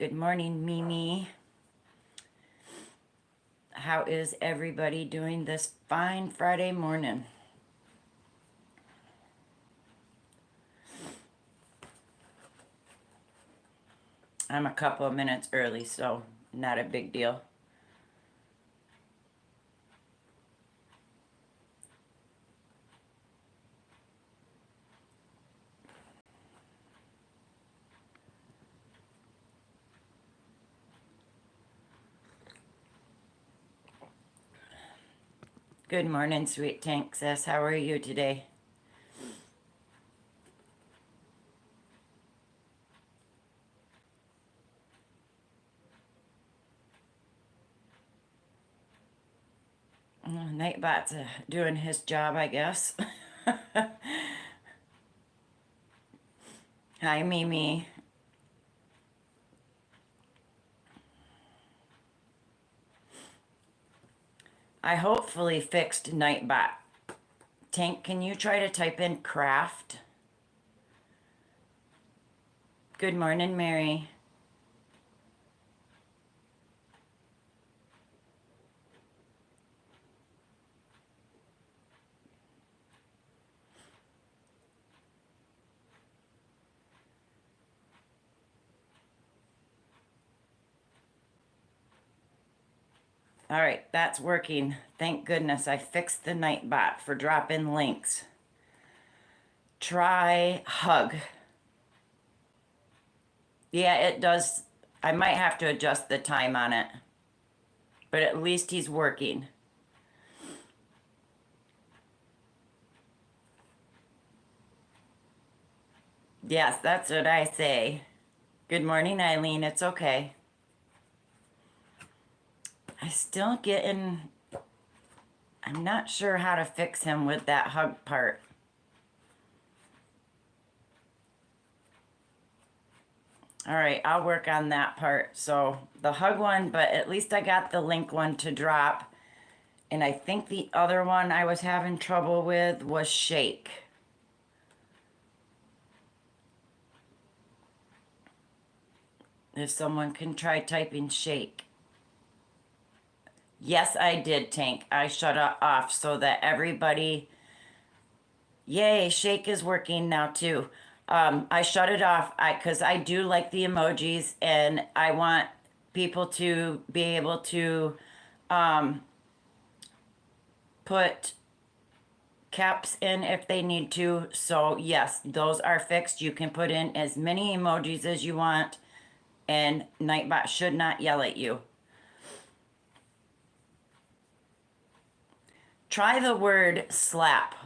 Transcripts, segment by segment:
Good morning, Mimi. How is everybody doing this fine Friday morning? I'm a couple of minutes early, so not a big deal. Good morning, Sweet Tank Sis. How are you today? Nightbot's doing his job, I guess. Hi, Mimi. I hopefully fixed Nightbot. Tank, can you try to type in craft? Good morning, Mary. All right, that's working. Thank goodness I fixed the Nightbot for drop-in links. Try hug. Yeah, it does. I might have to adjust the time on it, but at least he's working. Yes, that's what I say. Good morning, Eileen. It's okay. I still getting. I'm not sure how to fix him with that hug part. All right, I'll work on that part. So the hug one, but at least I got the link one to drop. And I think the other one I was having trouble with was shake. If someone can try typing shake. Yes, I did, Tank. I shut it off so that everybody. Yay, shake is working now too. I shut it off because I do like the emojis and I want people to be able to put caps in if they need to. So yes, those are fixed. You can put in as many emojis as you want and Nightbot should not yell at you. Try the word slap.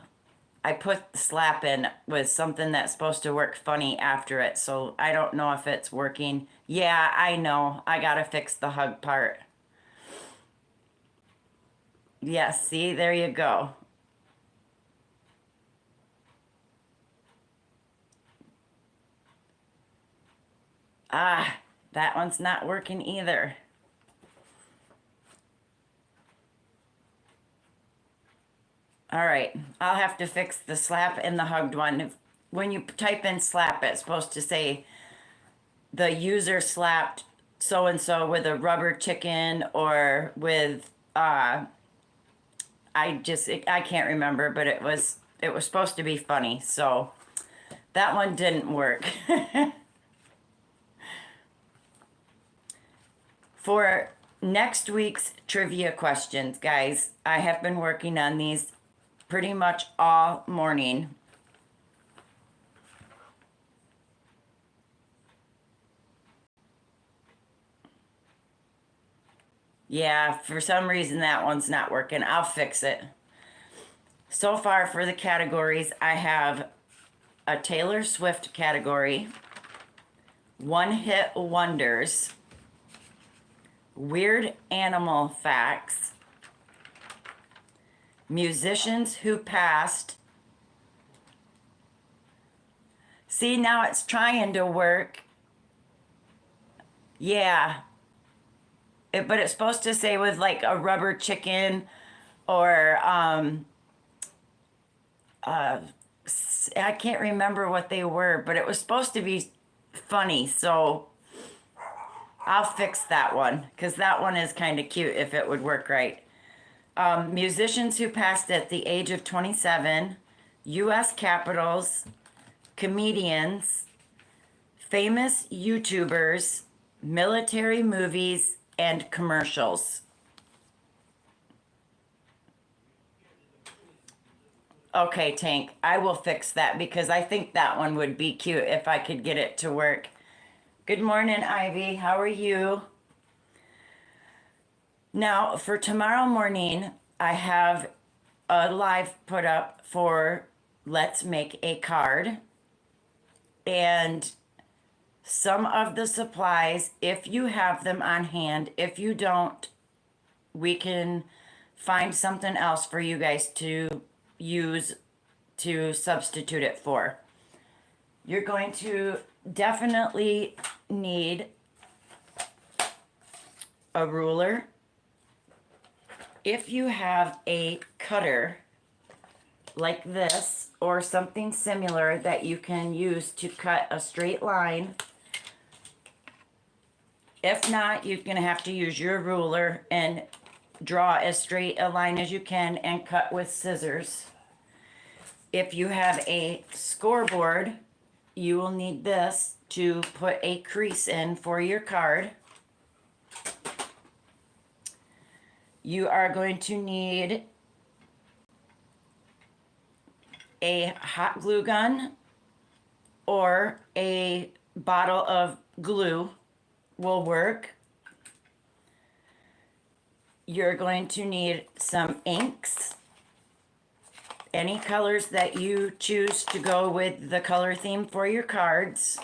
I put slap in with something that's supposed to work funny after it, so I don't know if it's working. Yeah, I know. I gotta fix the hug part. Yes, see, there you go. Ah, that one's not working either. All right, I'll have to fix the slap and the hugged one. When you type in slap, it's supposed to say the user slapped so and so with a rubber chicken or with I can't remember, but it was supposed to be funny. So that one didn't work. For next week's trivia questions, guys, I have been working on these pretty much all morning. Yeah, for some reason that one's not working. I'll fix it. So far for the categories, I have a Taylor Swift category, one hit wonders, weird animal facts, musicians who passed. See, now it's trying to work. Yeah. But it's supposed to say with like a rubber chicken or I can't remember what they were, but it was supposed to be funny. So I'll fix that one because that one is kind of cute if it would work right. Musicians who passed at the age of 27, U.S. capitals, comedians, famous YouTubers, military movies, and commercials. Okay, Tank, I will fix that because I think that one would be cute if I could get it to work. Good morning, Ivy. How are you? Now, for tomorrow morning, I have a live put up for Let's Make a Card. And some of the supplies, if you have them on hand, if you don't, we can find something else for you guys to use to substitute it for. You're going to definitely need a ruler. If you have a cutter like this or something similar that you can use to cut a straight line, if not, you're going to have to use your ruler and draw as straight a line as you can and cut with scissors. If you have a scoreboard, you will need this to put a crease in for your card. You are going to need a hot glue gun or a bottle of glue will work. You're going to need some inks, any colors that you choose to go with the color theme for your cards,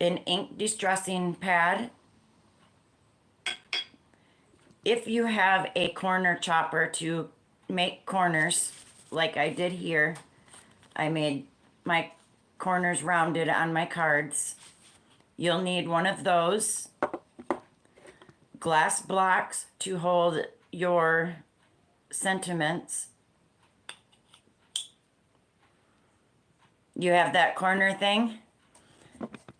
an ink distressing pad. If you have a corner chopper to make corners, like I did here, I made my corners rounded on my cards. You'll need one of those. Glass blocks to hold your sentiments. You have that corner thing.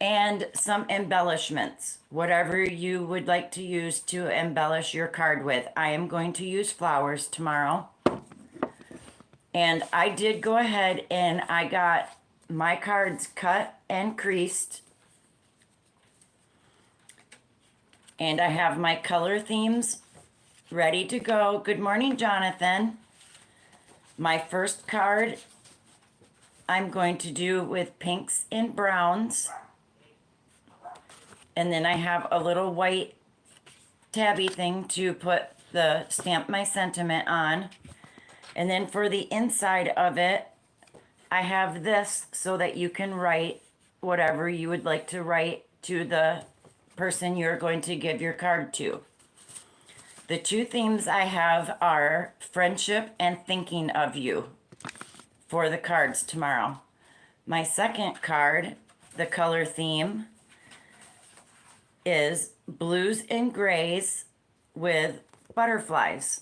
And some embellishments, whatever you would like to use to embellish your card with. I am going to use flowers tomorrow. And I did go ahead and I got my cards cut and creased. And I have my color themes ready to go. Good morning, Jonathan. My first card I'm going to do with pinks and browns. And then I have a little white tabby thing to stamp my sentiment on. And then for the inside of it, I have this so that you can write whatever you would like to write to the person you're going to give your card to. The two themes I have are friendship and thinking of you for the cards tomorrow. My second card, the color theme, is blues and grays with butterflies.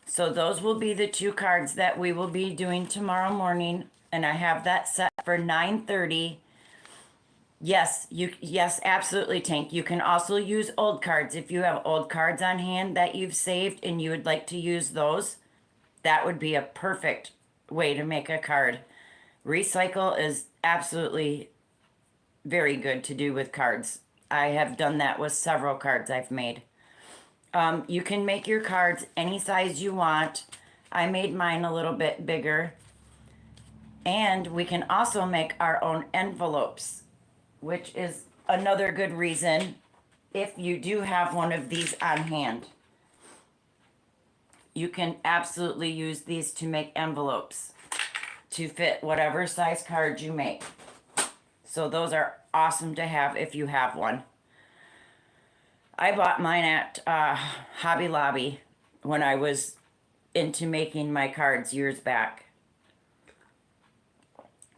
So those will be the two cards that we will be doing tomorrow morning, and I have that set for 9:30. Yes, yes, absolutely, Tank. You can also use old cards. If you have old cards on hand that you've saved and you would like to use those, that would be a perfect way to make a card. Recycle is absolutely very good to do with cards. I have done that with several cards I've made. You can make your cards any size you want. I made mine a little bit bigger. And we can also make our own envelopes, which is another good reason if you do have one of these on hand. You can absolutely use these to make envelopes to fit whatever size card you make. So those are awesome to have if you have one. I bought mine at Hobby Lobby when I was into making my cards years back.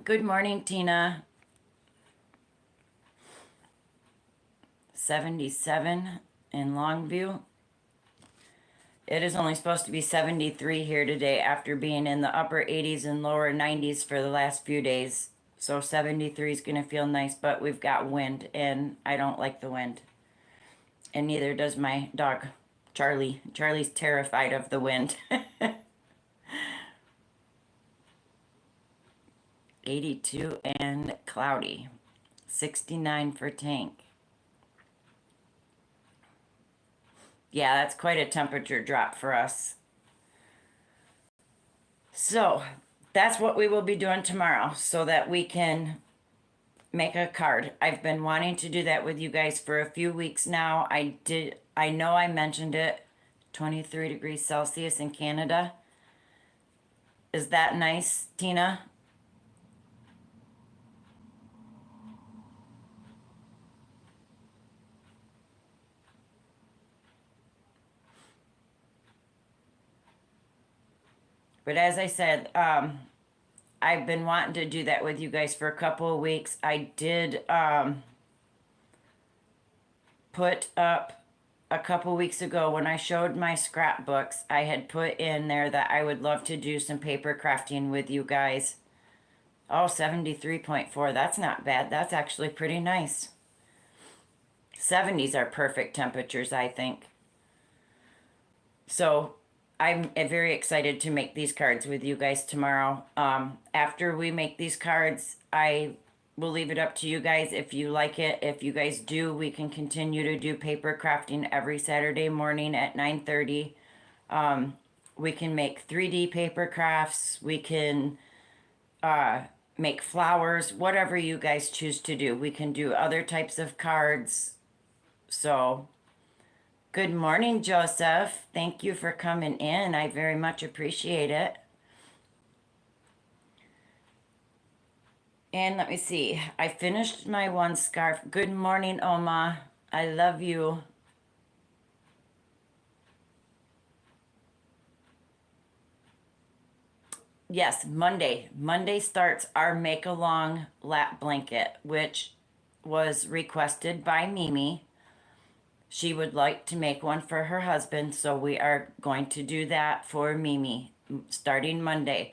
Good morning, Tina. 77 in Longview. It is only supposed to be 73 here today after being in the upper 80s and lower 90s for the last few days. So 73 is going to feel nice, but we've got wind, and I don't like the wind. And neither does my dog, Charlie. Charlie's terrified of the wind. 82 and cloudy. 69 for Tank. Yeah, that's quite a temperature drop for us. So that's what we will be doing tomorrow so that we can make a card. I've been wanting to do that with you guys for a few weeks now. I know I mentioned it. 23 degrees Celsius in Canada. Is that nice, Tina? But as I said, I've been wanting to do that with you guys for a couple of weeks. I did put up a couple weeks ago when I showed my scrapbooks, I had put in there that I would love to do some paper crafting with you guys. Oh, 73.4. That's not bad. That's actually pretty nice. 70s are perfect temperatures, I think. So I'm very excited to make these cards with you guys tomorrow. After we make these cards, I will leave it up to you guys if you like it. If you guys do, we can continue to do paper crafting every Saturday morning at 9:30. We can make 3D paper crafts. We can make flowers, whatever you guys choose to do. We can do other types of cards. So, good morning, Joseph. Thank you for coming in. I very much appreciate it. And let me see. I finished my one scarf. Good morning, Oma. I love you. Yes, Monday. Monday starts our make along lap blanket, which was requested by Mimi. She would like to make one for her husband, so we are going to do that for Mimi starting Monday.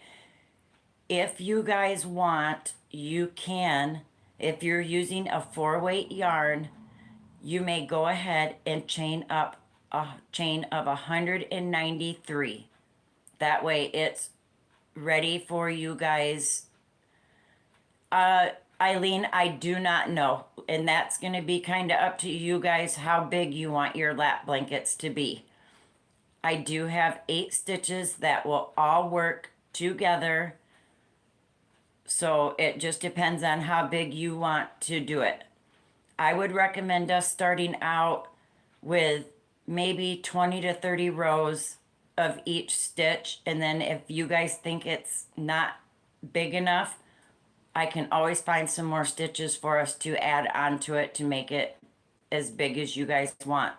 If you guys want, you can, if you're using a 4-weight yarn, you may go ahead and chain up a chain of 193. That way it's ready for you guys. Eileen, I do not know. And that's going to be kind of up to you guys how big you want your lap blankets to be. I do have 8 stitches that will all work together. So it just depends on how big you want to do it. I would recommend us starting out with maybe 20 to 30 rows of each stitch. And then if you guys think it's not big enough, I can always find some more stitches for us to add onto it to make it as big as you guys want.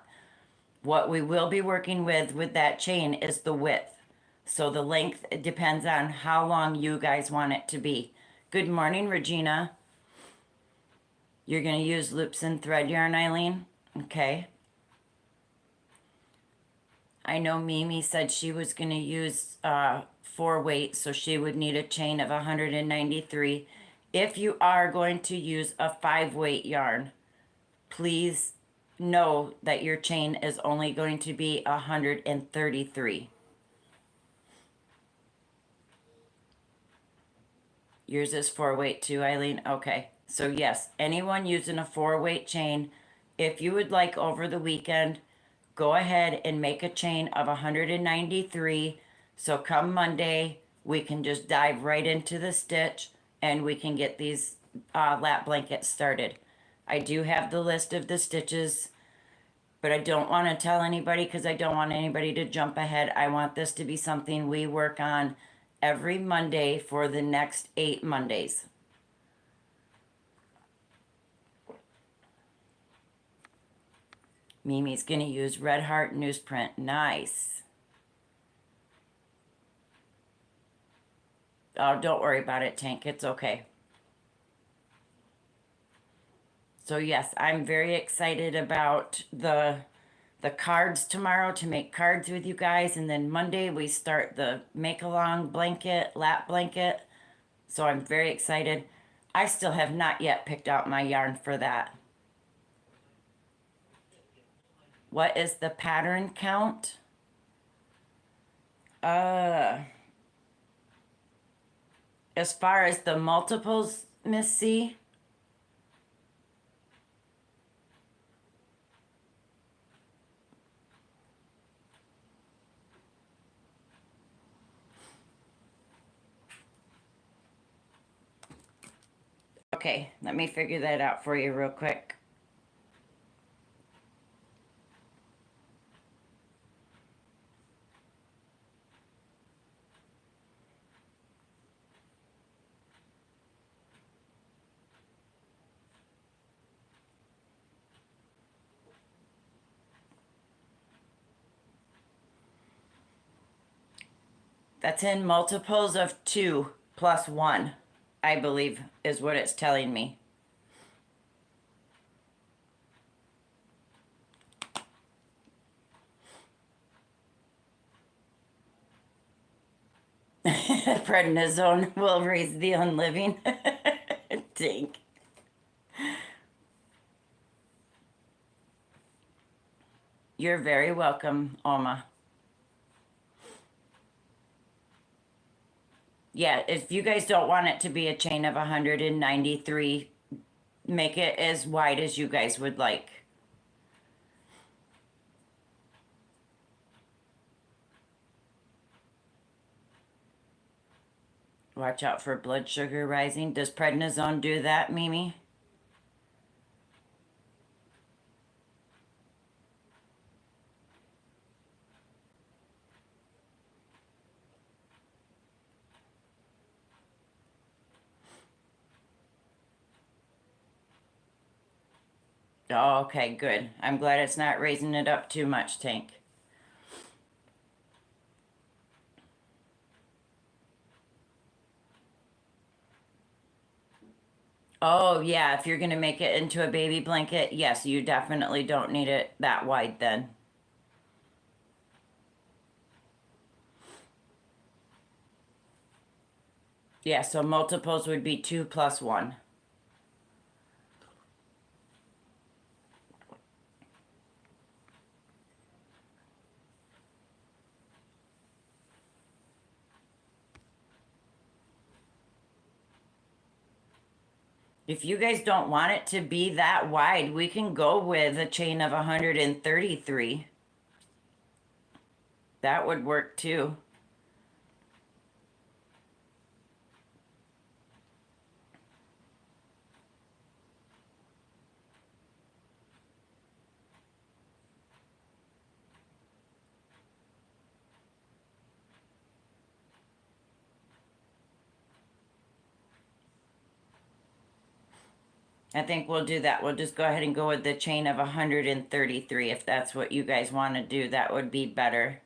What we will be working with that chain is the width. So the length, it depends on how long you guys want it to be. Good morning, Regina. You're going to use loops and thread yarn, Eileen? Okay. I know Mimi said she was going to use 4-weight, so she would need a chain of 193. If you are going to use a 5-weight yarn, please know that your chain is only going to be 133. Yours is 4-weight too, Eileen? Okay. So yes, anyone using a 4-weight chain, if you would like over the weekend, go ahead and make a chain of 193. So come Monday, we can just dive right into the stitch and we can get these lap blankets started. I do have the list of the stitches, but I don't want to tell anybody because I don't want anybody to jump ahead. I want this to be something we work on every Monday for the next 8 Mondays. Mimi's going to use Red Heart newsprint. Nice. Oh, don't worry about it, Tank. It's okay. So yes, I'm very excited about the the cards tomorrow to make cards with you guys. And then Monday we start the make-along blanket, lap blanket. So I'm very excited. I still have not yet picked out my yarn for that. What is the pattern count? Uh, as far as the multiples, Miss C? Okay, let me figure that out for you real quick. That's in multiples of 2 plus 1, I believe, is what it's telling me. Prednisone will raise the unliving. Dink. You're very welcome, Oma. Yeah, if you guys don't want it to be a chain of 193, make it as wide as you guys would like. Watch out for blood sugar rising. Does prednisone do that, Mimi? Oh, okay, good. I'm glad it's not raising it up too much, Tank. Oh, yeah, if you're going to make it into a baby blanket, yes, you definitely don't need it that wide then. Yeah, so multiples would be 2 plus 1. If you guys don't want it to be that wide, we can go with a chain of 133. That would work too. I think we'll do that. We'll just go ahead and go with the chain of 133. If that's what you guys want to do, that would be better.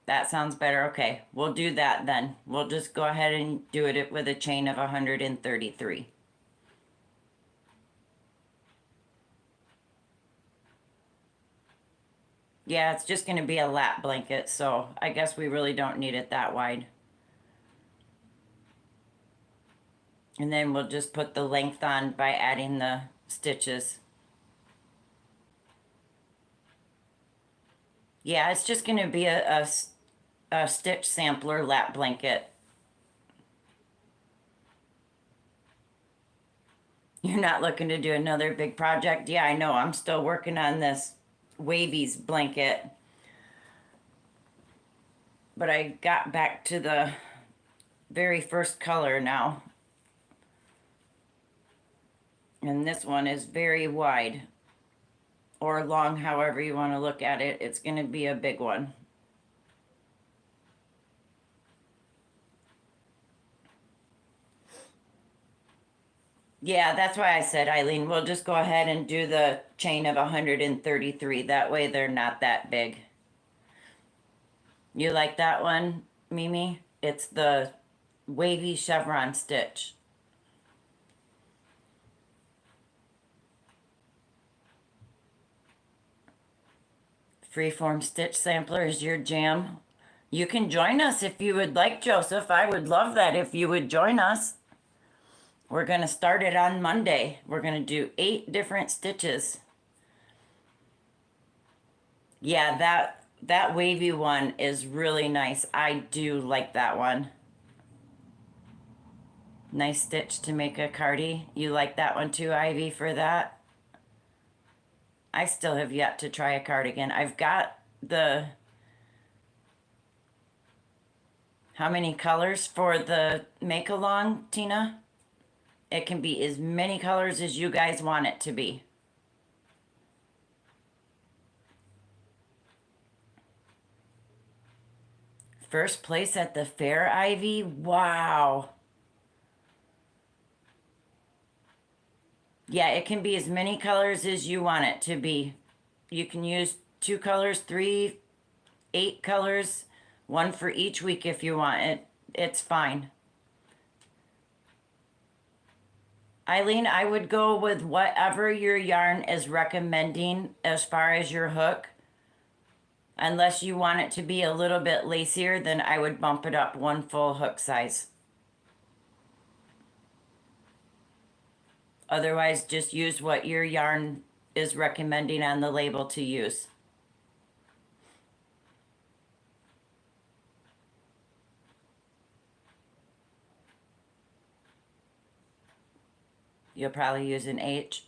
That sounds better. Okay, we'll do that then. We'll just go ahead and do it with a chain of 133. Yeah, it's just going to be a lap blanket, so I guess we really don't need it that wide. And then we'll just put the length on by adding the stitches. Yeah, it's just going to be a stitch sampler lap blanket. You're not looking to do another big project? Yeah, I know. I'm still working on this Wavies blanket. But I got back to the very first color now. And this one is very wide. Or long, however you want to look at it. It's going to be a big one. Yeah, that's why I said, Eileen, we'll just go ahead and do the chain of 133. That way they're not that big. You like that one, Mimi? It's the wavy chevron stitch. Freeform stitch sampler is your jam. You can join us if you would like, Joseph. I would love that if you would join us. We're going to start it on Monday. We're going to do 8 different stitches. Yeah, that wavy one is really nice. I do like that one. Nice stitch to make a cardie. You like that one too, Ivy, for that? I still have yet to try a cardigan. I've got the... How many colors for the make-along, Tina? It can be as many colors as you guys want it to be. First place at the fair, Ivy? Wow. Yeah, it can be as many colors as you want it to be. You can use 2 colors, 3, 8 colors, 1 for each week if you want it. It's fine. Eileen, I would go with whatever your yarn is recommending as far as your hook. Unless you want it to be a little bit lacier, then I would bump it up 1 full hook size. Otherwise, just use what your yarn is recommending on the label to use. You'll probably use an H,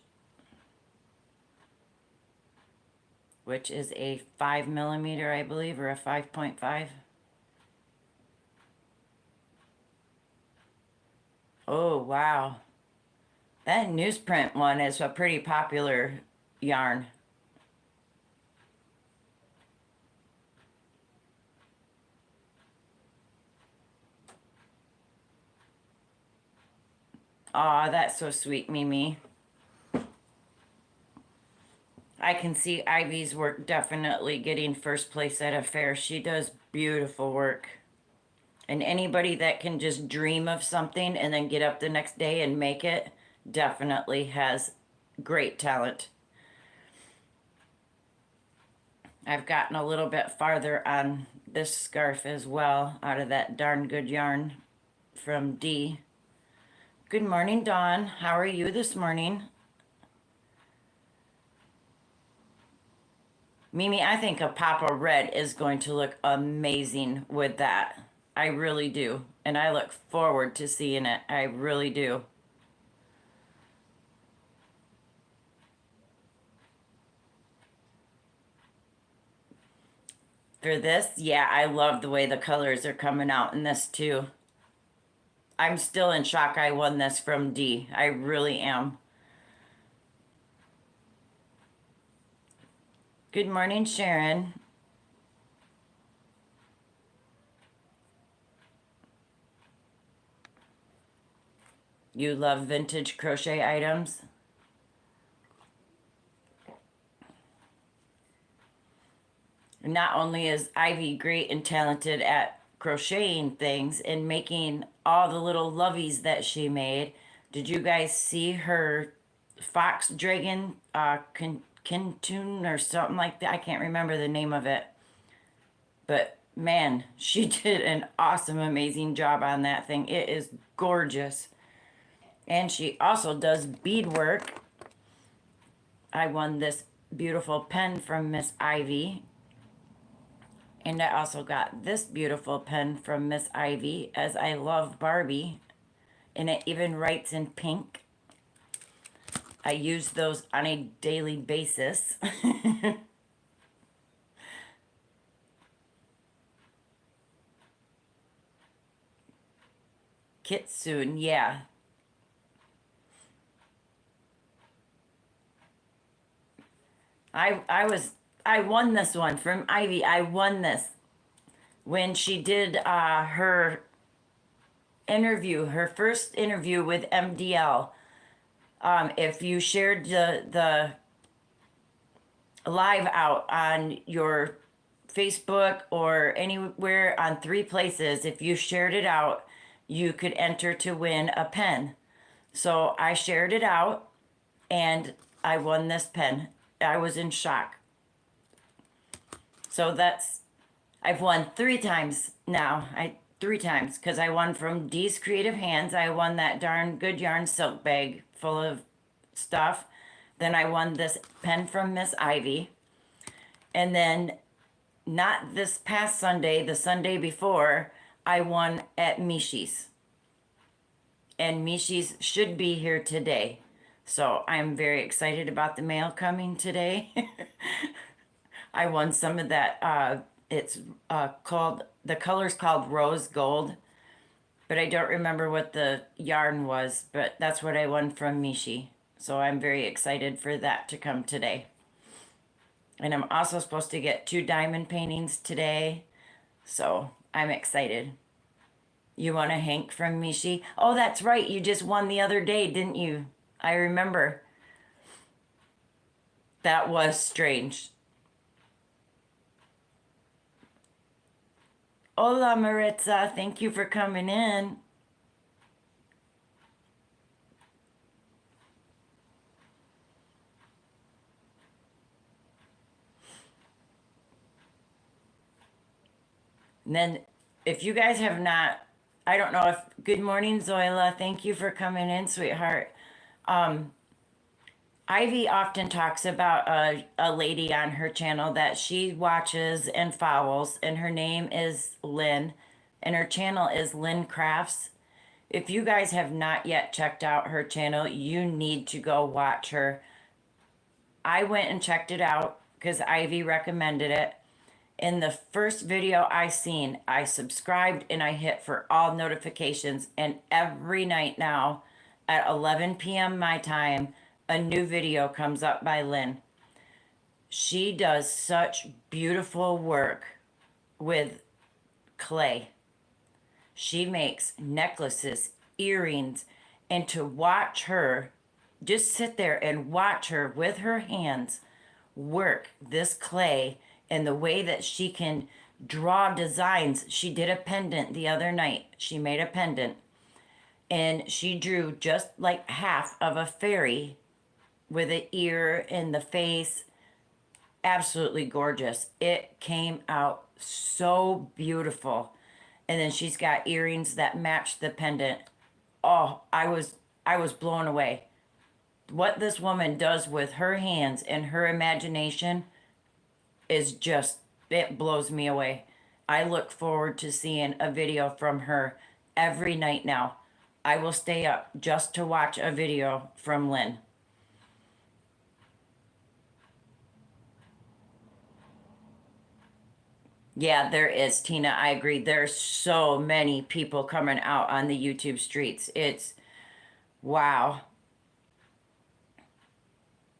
which is a 5mm, I believe, or a 5.5. Oh, wow. That newsprint one is a pretty popular yarn. Aw, that's so sweet, Mimi. I can see Ivy's work definitely getting first place at a fair. She does beautiful work. And anybody that can just dream of something and then get up the next day and make it definitely has great talent. I've gotten a little bit farther on this scarf as well out of that darn good yarn from Dee. Good morning, Dawn. How are you this morning? Mimi, I think a pop of red is going to look amazing with that. I really do. And I look forward to seeing it. I really do. For this, yeah, I love the way the colors are coming out in this too. I'm still in shock I won this from Dee. I really am. Good morning, Sharon. You love vintage crochet items? Not only is Ivy great and talented at crocheting things and making all the little loveys that she made, did you guys see her fox dragon Kintune or something like that? I can't remember the name of it. But man, she did an awesome, amazing job on that thing. It is gorgeous. And she also does beadwork. I won this beautiful pen from Miss Ivy. And I also got this beautiful pen from Miss Ivy, as I love Barbie. And it even writes in pink. I use those on a daily basis. Kitsune, yeah. I won this one from Ivy. I won this when she did her interview, her first interview with MDL. If you shared the live out on your Facebook or anywhere on 3 places, if you shared it out, you could enter to win a pen. So I shared it out and I won this pen. I was in shock. So that's, I've won 3 times now. 3 times because I won from Dee's Creative Hands. I won that darn good yarn silk bag full of stuff. Then I won this pen from Miss Ivy. And then not this past Sunday, the Sunday before, I won at Mishi's. And Mishi's should be here today. So I'm very excited about the mail coming today. I won some of that. It's called, the color's called Rose Gold, but I don't remember what the yarn was, but that's what I won from Mishi. So I'm very excited for that to come today. And I'm also supposed to get 2 diamond paintings today. So I'm excited. You want a Hank from Mishi? Oh, that's right. You just won the other day, didn't you? I remember. That was strange. Hola, Maritza. Thank you for coming in. And then, if you guys have not, I don't know if, good morning, Zoila. Thank you for coming in, sweetheart. Ivy often talks about a lady on her channel that she watches and follows, and her name is Lynn, and her channel is Lynn Crafts. If you guys have not yet checked out her channel, you need to go watch her. I went and checked it out because Ivy recommended it. In the first video I seen, I subscribed and I hit for all notifications, and every night now at 11 p.m. my time, a new video comes up by Lynn. She does such beautiful work with clay. She makes necklaces, earrings, and to watch her, just sit there and watch her with her hands work this clay and the way that she can draw designs. She did a pendant the other night. She made a pendant and she drew just like half of a fairy with an ear in the face. Absolutely gorgeous. It came out so beautiful. And then she's got earrings that match the pendant. Oh, I was blown away. What this woman does with her hands and her imagination is just, it blows me away. I look forward to seeing a video from her every night now. I will stay up just to watch a video from Lynn. Yeah, there is, Tina. I agree. There's so many people coming out on the YouTube streets. It's wow.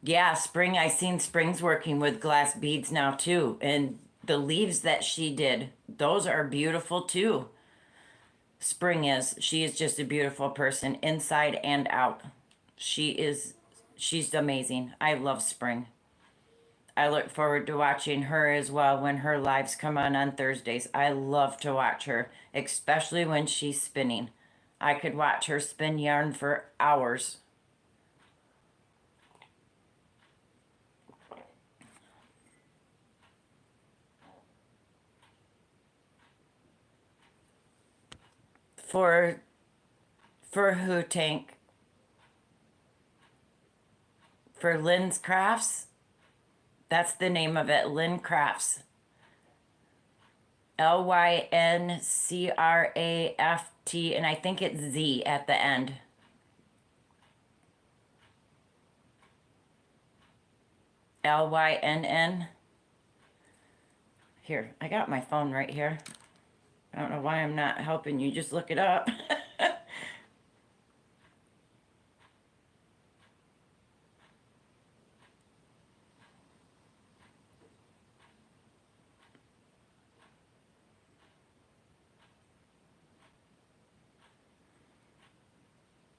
Yeah, Spring. I seen Spring's working with glass beads now too. And the leaves that she did, those are beautiful too. Spring is. She is just a beautiful person inside and out. She's amazing. I love Spring. I look forward to watching her as well when her lives come on Thursdays. I love to watch her, especially when she's spinning. I could watch her spin yarn for hours. For who, Tank? For Lynn's Crafts? That's the name of it, Lynn Crafts. Lyncraft, and I think it's Z at the end. Lynn. Here, I got my phone right here. I don't know why I'm not helping you. Just look it up.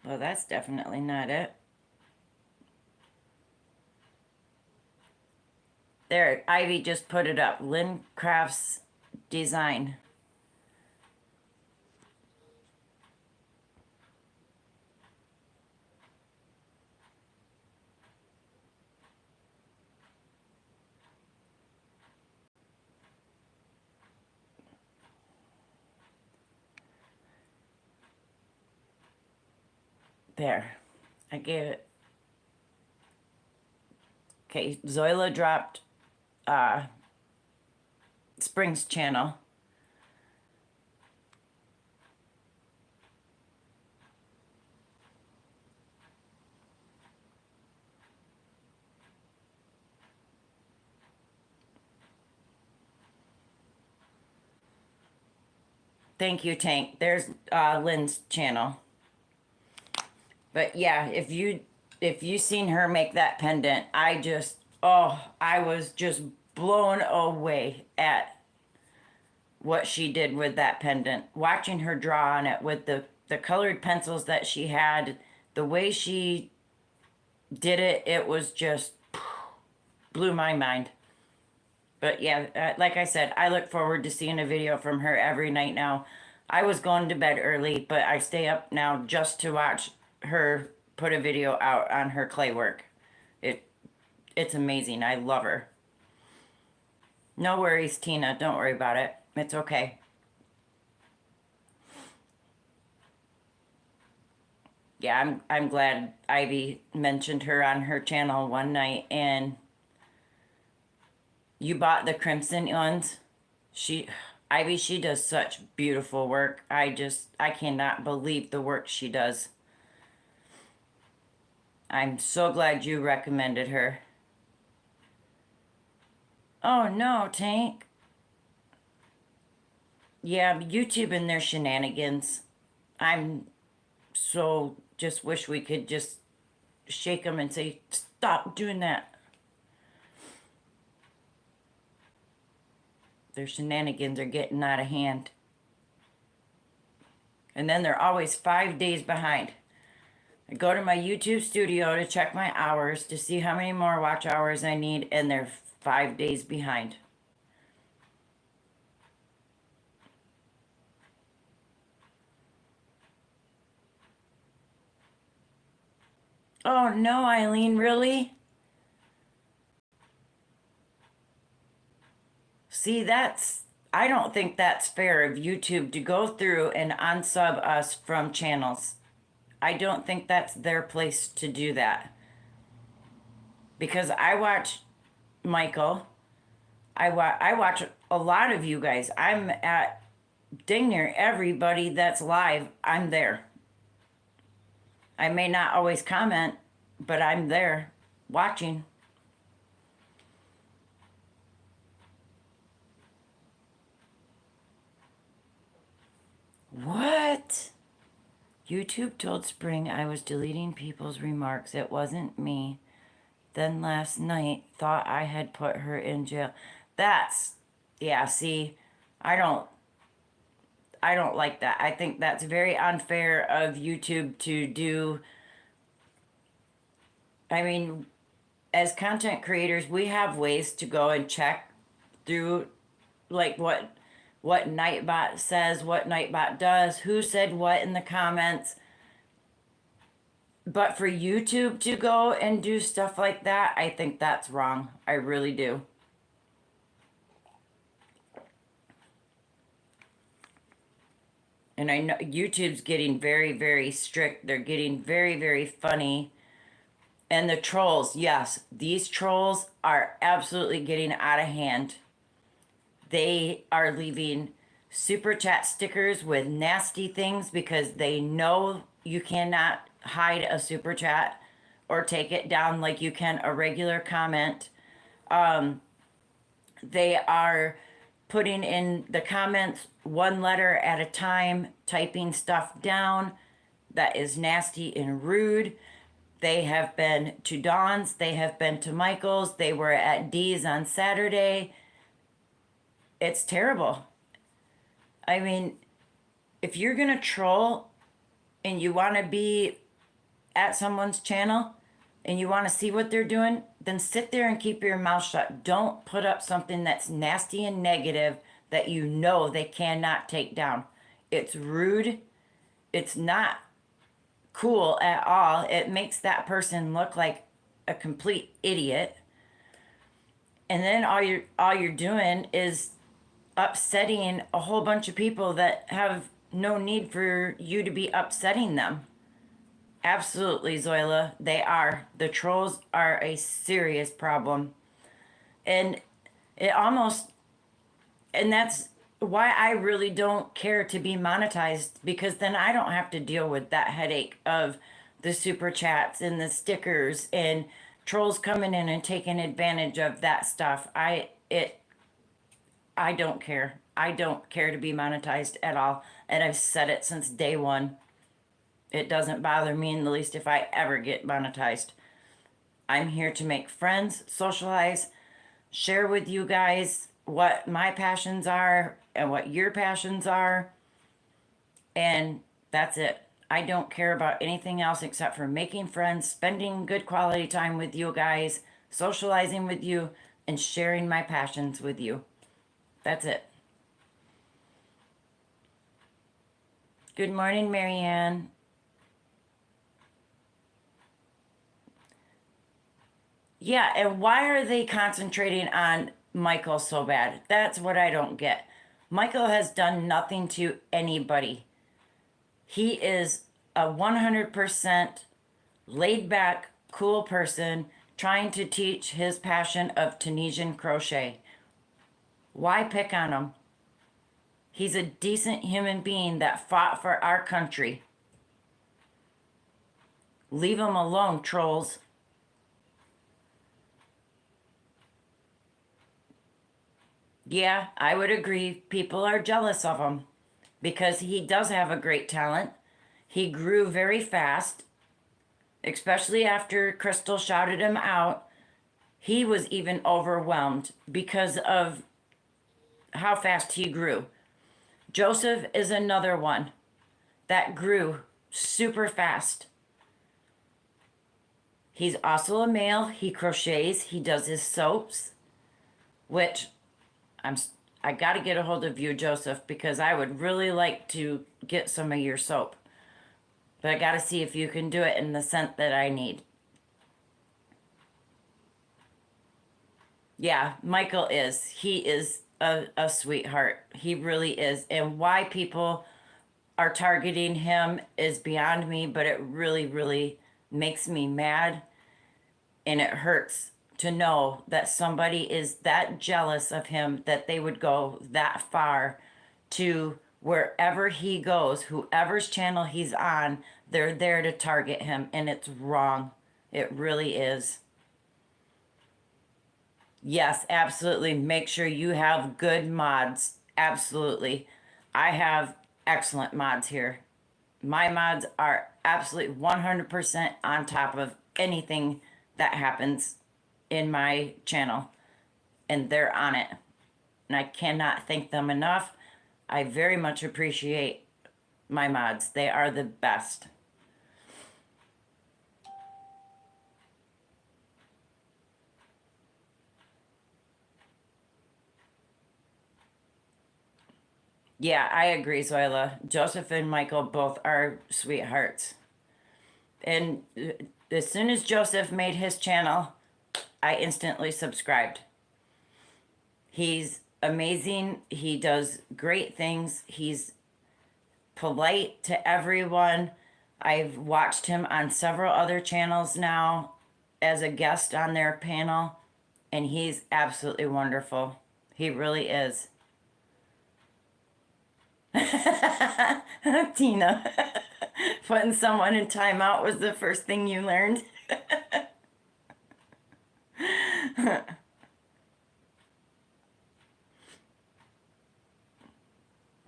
Well, that's definitely not it. There, Ivy just put it up. Lynn Crafts Design. There. I gave it. Okay, Zoila dropped Spring's channel. Thank you, Tank. There's Lynn's channel. But yeah, if you seen her make that pendant, I was just blown away at what she did with that pendant. Watching her draw on it with the colored pencils that she had, the way she did it, it was just blew my mind. But yeah, like I said, I look forward to seeing a video from her every night now. I was going to bed early, but I stay up now just to watch her put a video out on her clay work. It's amazing. I love her. No worries, Tina. Don't worry about it. It's okay. Yeah, I'm glad Ivy mentioned her on her channel one night, and you bought the crimson ones. Ivy, she does such beautiful work. I cannot believe the work she does. I'm so glad you recommended her. Oh no, Tank. Yeah, YouTube and their shenanigans. I'm so just wish we could just shake them and say, stop doing that. Their shenanigans are getting out of hand. And then they're always 5 days behind. I go to my YouTube studio to check my hours to see how many more watch hours I need, and they're 5 days behind. Oh no, Eileen, really? See, I don't think that's fair of YouTube to go through and unsub us from channels. I don't think that's their place to do that. Because I watch Michael. I watch a lot of you guys. I'm at dang near everybody that's live. I'm there. I may not always comment, but I'm there watching. What? YouTube told Spring I was deleting people's remarks. It wasn't me. Then last night thought I had put her in jail. Yeah, see, I don't like that. I think that's very unfair of YouTube to do. I mean, as content creators, we have ways to go and check through like what Nightbot says, what Nightbot does, who said what in the comments. But for YouTube to go and do stuff like that, I think that's wrong. I really do. And I know YouTube's getting very, very strict. They're getting very, very funny. And the trolls, yes, these trolls are absolutely getting out of hand. They are leaving super chat stickers with nasty things because they know you cannot hide a super chat or take it down like you can a regular comment. They are putting in the comments one letter at a time, typing stuff down that is nasty and rude. They have been to Dawn's, they have been to Michael's, they were at D's on Saturday. It's terrible. I mean, if you're going to troll and you want to be at someone's channel and you want to see what they're doing, then sit there and keep your mouth shut. Don't put up something that's nasty and negative that you know they cannot take down. It's rude. It's not cool at all. It makes that person look like a complete idiot. And then all you're doing is upsetting a whole bunch of people that have no need for you to be upsetting them. Absolutely, Zoila. They are. The trolls are a serious problem. And it almost, and that's why I really don't care to be monetized, because then I don't have to deal with that headache of the super chats and the stickers and trolls coming in and taking advantage of that stuff. I don't care. I don't care to be monetized at all. And I've said it since day one. It doesn't bother me in the least if I ever get monetized. I'm here to make friends, socialize, share with you guys what my passions are and what your passions are. And that's it. I don't care about anything else except for making friends, spending good quality time with you guys, socializing with you, and sharing my passions with you. That's it. Good morning, Marianne. Yeah, and why are they concentrating on Michael so bad? That's what I don't get. Michael has done nothing to anybody. He is a 100% laid back, cool person trying to teach his passion of Tunisian crochet. Why pick on him? He's a decent human being that fought for our country. Leave him alone, trolls. Yeah, I would agree. People are jealous of him because he does have a great talent. He grew very fast, especially after Crystal shouted him out. He was even overwhelmed because of how fast he grew. Joseph is another one that grew super fast. He's also a male. He crochets. He does his soaps, which I'm I got to get a hold of you, Joseph, because I would really like to get some of your soap. But I got to see if you can do it in the scent that I need. Yeah, Michael is. He is a sweetheart. He really is. And why people are targeting him is beyond me, but it really, really makes me mad, and it hurts to know that somebody is that jealous of him that they would go that far to wherever he goes, whoever's channel he's on, they're there to target him, and it's wrong. It really is. Yes, absolutely. Make sure you have good mods. Absolutely. I have excellent mods here. My mods are absolutely 100% on top of anything that happens in my channel, and they're on it. And I cannot thank them enough. I very much appreciate my mods. They are the best. Yeah, I agree, Zoila. Joseph and Michael both are sweethearts. And as soon as Joseph made his channel, I instantly subscribed. He's amazing. He does great things. He's polite to everyone. I've watched him on several other channels now as a guest on their panel, and he's absolutely wonderful. He really is. Tina, putting someone in timeout was the first thing you learned.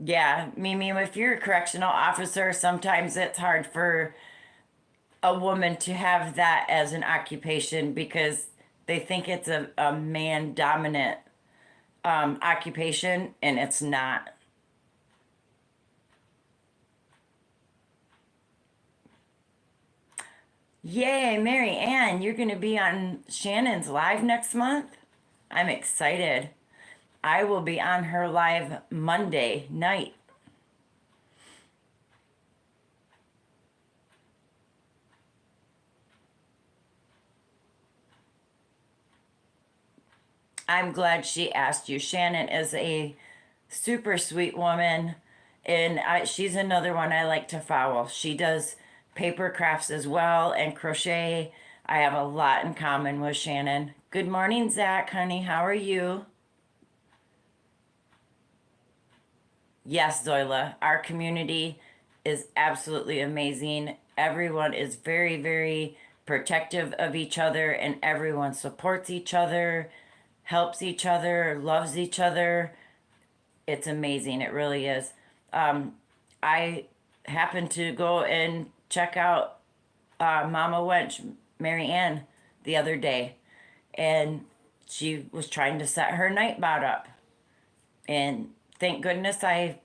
Yeah, Mimi, if you're a correctional officer, sometimes it's hard for a woman to have that as an occupation because they think it's a man dominant occupation, and it's not. Yay, Mary Ann, you're going to be on Shannon's live next month? I'm excited. I will be on her live Monday night. I'm glad she asked you. Shannon is a super sweet woman, and she's another one I like to follow. She does paper crafts as well and crochet. I have a lot in common with Shannon. Good morning, Zach, honey. How are you? Yes, Zoila, our community is absolutely amazing. Everyone is very, very protective of each other, and everyone supports each other, helps each other, loves each other. It's amazing. It really is. I happened to go and check out Mama Wench, Mary Ann, the other day, and she was trying to set her nightbot up. And thank goodness I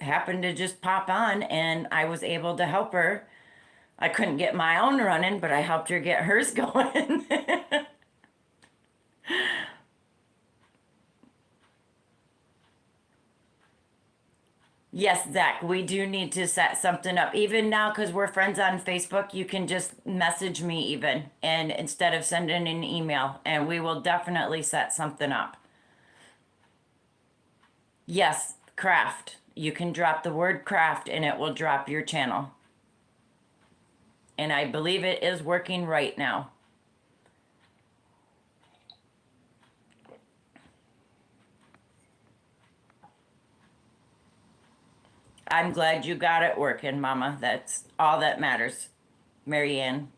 happened to just pop on and I was able to help her. I couldn't get my own running, but I helped her get hers going. Yes, Zach, we do need to set something up. Even now, because we're friends on Facebook, you can just message me even, and instead of sending an email, and we will definitely set something up. Yes, craft. You can drop the word craft and it will drop your channel. And I believe it is working right now. I'm glad you got it working, Mama. That's all that matters, Marianne.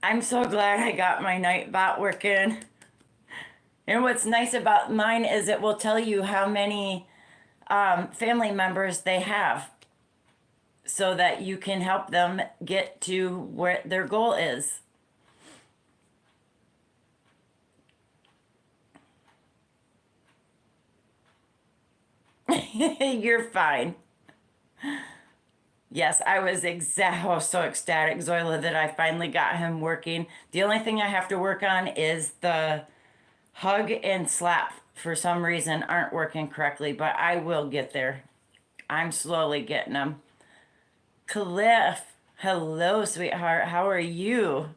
I'm so glad I got my Nightbot working. And what's nice about mine is it will tell you how many family members they have so that you can help them get to where their goal is. You're fine. Yes, I was so ecstatic, Zoila, that I finally got him working. The only thing I have to work on is the hug and slap for some reason aren't working correctly, but I will get there. I'm slowly getting them. Cliff, hello, sweetheart. How are you?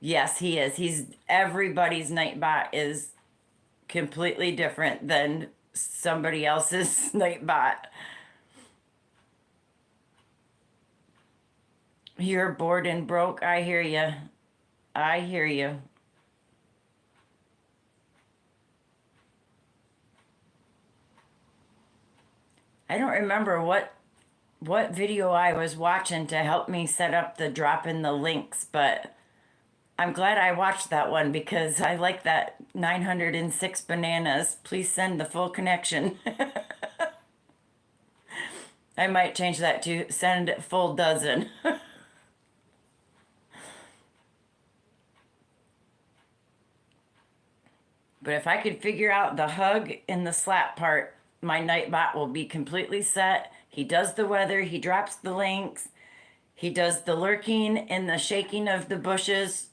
Yes, he is. He's everybody's Nightbot is completely different than somebody else's Nightbot. You're bored and broke. I hear you. I hear you. I don't remember what video I was watching to help me set up the drop in the links, but I'm glad I watched that one because I like that 906 bananas. Please send the full connection. I might change that to send full dozen. But if I could figure out the hug and the slap part, my Nightbot will be completely set. He does the weather, he drops the links, he does the lurking and the shaking of the bushes.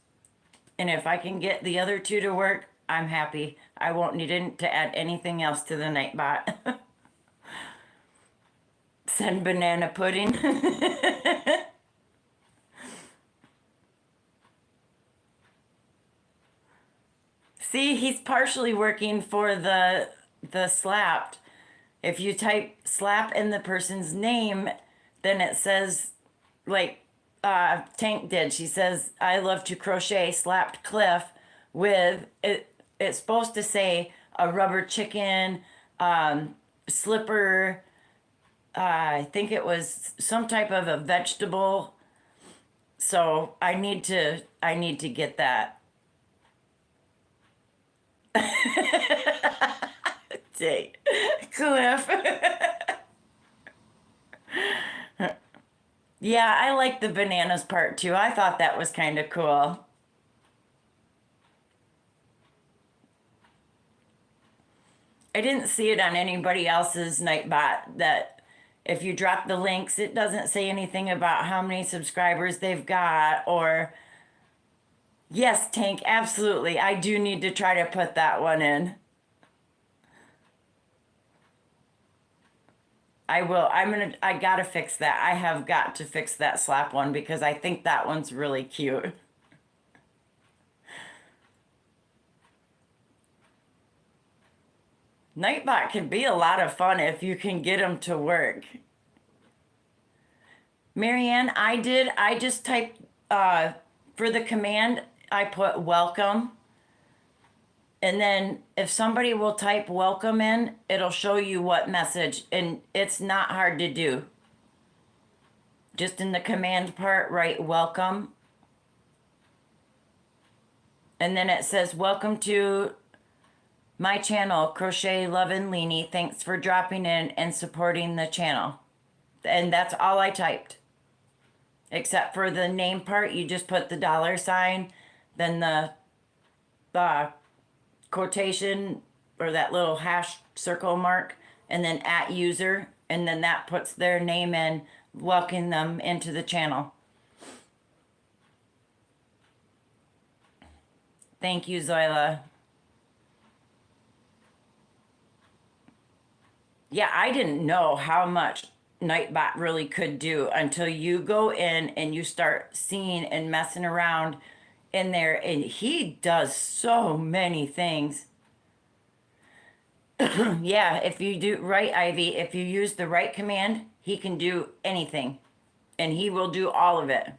And if I can get the other two to work, I'm happy. I won't need to add anything else to the Nightbot. Send banana pudding. See, he's partially working for the slapped. If you type slap in the person's name, then it says like Tank did. She says, I love to crochet slapped Cliff with it. It's supposed to say a rubber chicken, slipper. I think it was some type of a vegetable. So I need to get that. Dang. Cliff. Yeah, I like the bananas part too. I thought that was kind of cool. I didn't see it on anybody else's Nightbot that if you drop the links, it doesn't say anything about how many subscribers they've got or yes, Tank, absolutely. I do need to try to put that one in. I will. I gotta fix that. I have got to fix that slap one because I think that one's really cute. Nightbot can be a lot of fun if you can get them to work. Marianne, I just typed, for the command, I put welcome. And then if somebody will type welcome in, it'll show you what message. And it's not hard to do. Just in the command part, write welcome. And then it says, welcome to my channel, Crochet Love and Leanie. Thanks for dropping in and supporting the channel. And that's all I typed. Except for the name part, you just put the $sign, then the quotation or that little hash circle mark, and then at user, and then that puts their name in, welcoming them into the channel. Thank you, Zoila. Yeah, I didn't know how much Nightbot really could do until you go in and you start seeing and messing around in there, and he does so many things. Yeah, if you do right, Ivy, if you use the right command, he can do anything, and he will do all of it.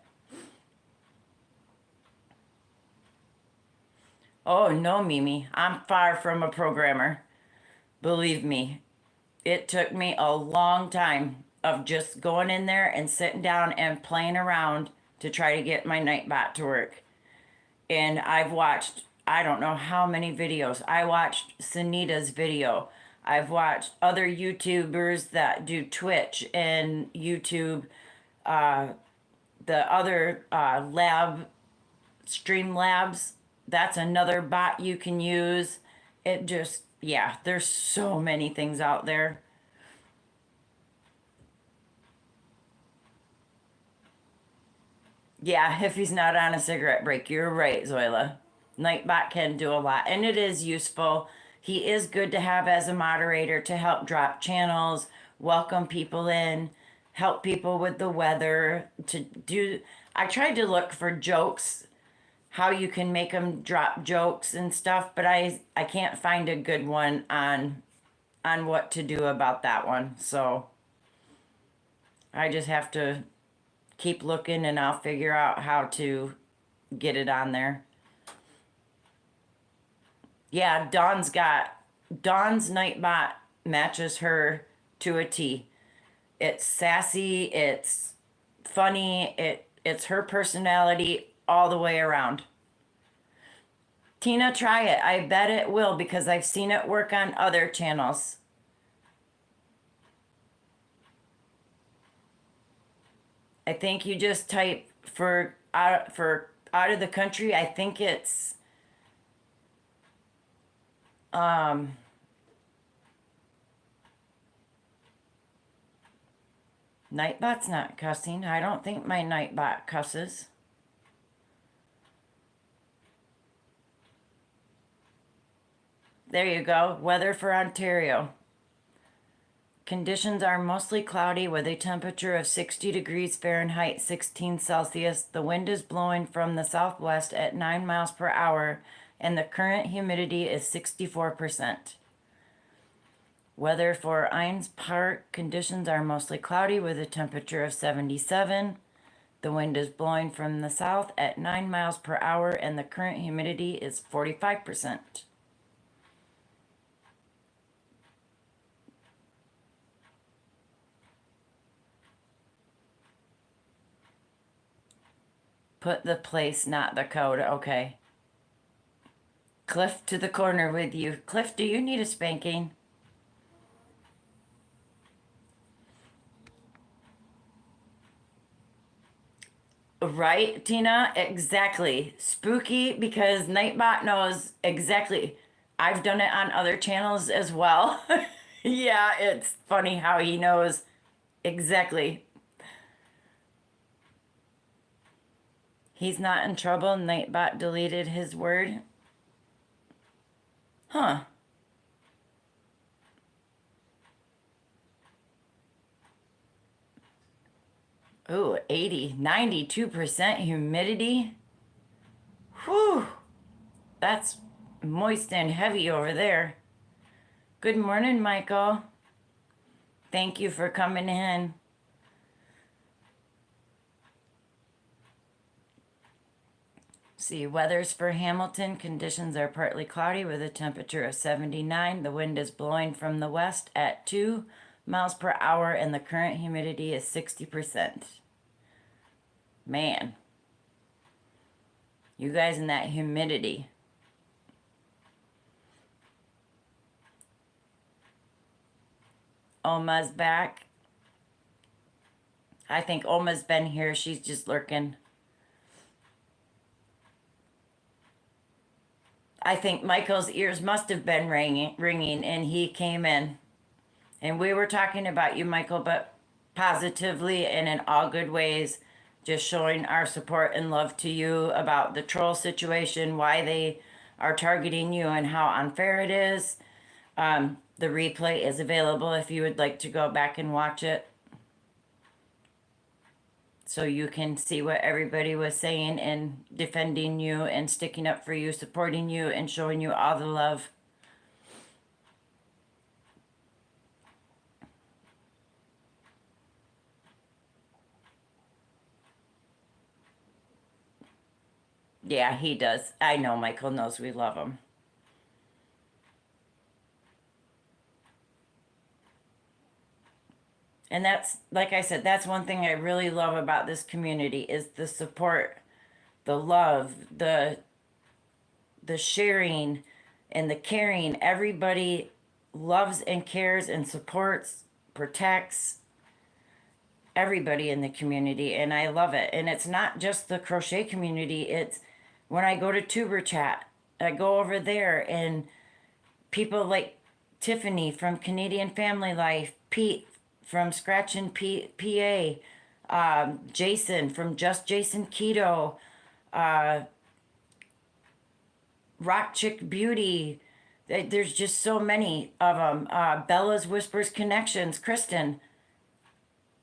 Oh no, Mimi, I'm far from a programmer. Believe me, it took me a long time of just going in there and sitting down and playing around to try to get my Nightbot to work. And I've watched, I don't know how many videos. I watched Sunita's video. I've watched other YouTubers that do Twitch and YouTube, the other lab, Streamlabs. That's another bot you can use. It just, yeah, there's so many things out there. Yeah, if he's not on a cigarette break, you're right, Zoila. Nightbot can do a lot, and it is useful. He is good to have as a moderator to help drop channels, welcome people in, help people with the weather. To do, I tried to look for jokes, how you can make them drop jokes and stuff, but I can't find a good one on what to do about that one. So I just have to keep looking and I'll figure out how to get it on there. Yeah, Dawn's Nightbot matches her to a T. It's sassy, it's funny, it's her personality all the way around. Tina, try it. I bet it will because I've seen it work on other channels. I think you just type for out of the country. I think it's Nightbot's not cussing. I don't think my Nightbot cusses. There you go. Weather for Ontario. Conditions are mostly cloudy with a temperature of 60 degrees Fahrenheit, 16 Celsius. The wind is blowing from the southwest at 9 miles per hour, and the current humidity is 64%. Weather for Innes Park. Conditions are mostly cloudy with a temperature of 77. The wind is blowing from the south at 9 miles per hour, and the current humidity is 45%. Put the place, not the code. Okay. Cliff to the corner with you. Cliff, do you need a spanking? Right, Tina? Exactly. Spooky because Nightbot knows exactly. I've done it on other channels as well. Yeah, it's funny how he knows exactly. He's not in trouble. Nightbot deleted his word. Huh. Ooh, 80, 92% humidity. Whew, that's moist and heavy over there. Good morning, Michael. Thank you for coming in. See, weathers for Hamilton. Conditions are partly cloudy with a temperature of 79. The wind is blowing from the west at 2 miles per hour and the current humidity is 60%. Man, you guys in that humidity. Oma's back. I think Oma's been here. She's just lurking. I think Michael's ears must have been ringing and he came in. And we were talking about you, Michael, but positively and in all good ways, just showing our support and love to you about the troll situation, why they are targeting you, and how unfair it is. The replay is available if you would like to go back and watch it, so you can see what everybody was saying and defending you and sticking up for you, supporting you, and showing you all the love. Yeah, he does. I know Michael knows we love him. And that's, like I said, that's one thing I really love about this community is the support, the love, the sharing and the caring. Everybody loves and cares and supports, protects everybody in the community, and I love it. And it's not just the crochet community, it's when I go to Tuber Chat, I go over there and people like Tiffany from Canadian Family Life, Pete from Scratch and PA, Jason from Just Jason Keto, Rock Chick Beauty. There's just so many of them. Bella's Whispers Connections, Kristen,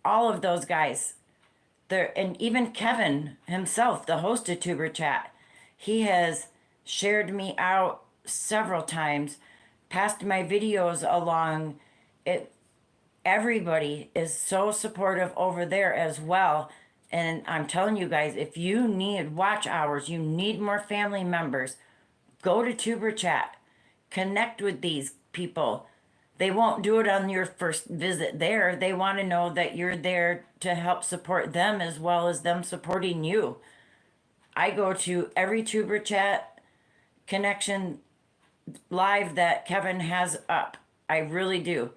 all of those guys. There, and even Kevin himself, the host of Tuber Chat, he has shared me out several times, passed my videos along. It Everybody is so supportive over there as well. And I'm telling you guys, if you need watch hours, you need more family members, go to Tuber Chat, connect with these people. They won't do it on your first visit there. They want to know that you're there to help support them as well as them supporting you. I go to every Tuber Chat connection live that Kevin has up. I really do.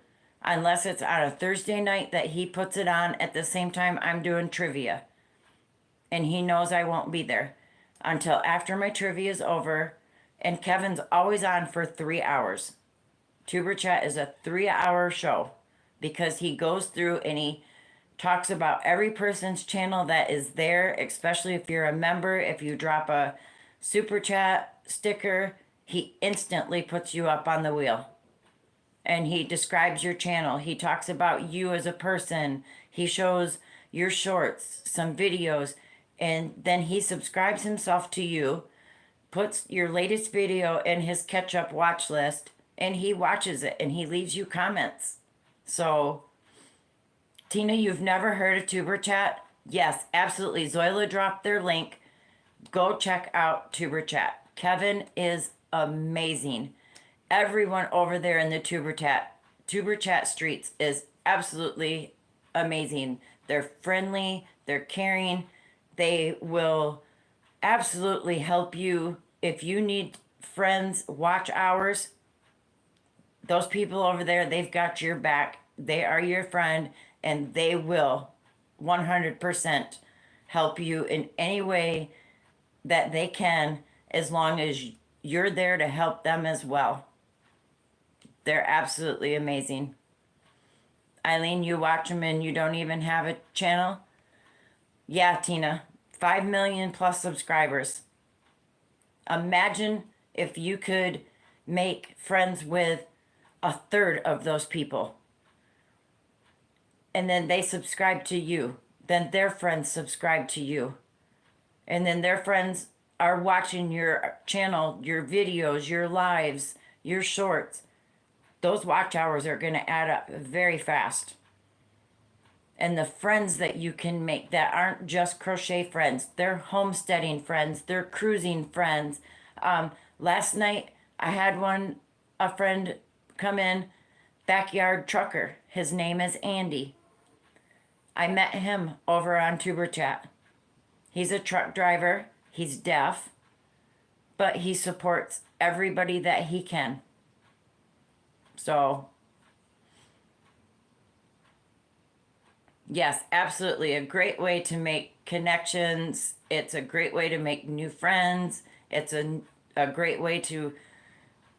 Unless it's on a Thursday night that he puts it on at the same time I'm doing trivia. And he knows I won't be there until after my trivia is over. And Kevin's always on for 3 hours. Tuber Chat is a 3-hour show because he goes through and he talks about every person's channel that is there, especially if you're a member. If you drop a super chat sticker, he instantly puts you up on the wheel. And he describes your channel. He talks about you as a person. He shows your shorts, some videos, and then he subscribes himself to you, puts your latest video in his catch-up watch list, and he watches it and he leaves you comments. So, Tina, you've never heard of Tuber Chat? Yes, absolutely. Zoila dropped their link. Go check out Tuber Chat. Kevin is amazing. Everyone over there in the Tuber Chat streets is absolutely amazing. They're friendly, they're caring, they will absolutely help you if you need friends, watch hours. Those people over there, they've got your back. They are your friend and they will 100% help you in any way that they can, as long as you're there to help them as well. They're absolutely amazing. Eileen, you watch them and you don't even have a channel? Yeah, Tina, 5 million plus subscribers. Imagine if you could make friends with a third of those people. And then they subscribe to you. then their friends subscribe to you. And then their friends are watching your channel, your videos, your lives, your shorts. Those watch hours are going to add up very fast. And the friends that you can make that aren't just crochet friends, they're homesteading friends, they're cruising friends. Last night I had a friend come in, backyard trucker. His name is Andy. I met him over on Tuber Chat. He's a truck driver, he's deaf, but he supports everybody that he can. So yes, absolutely. A great way to make connections. It's a great way to make new friends. It's a great way to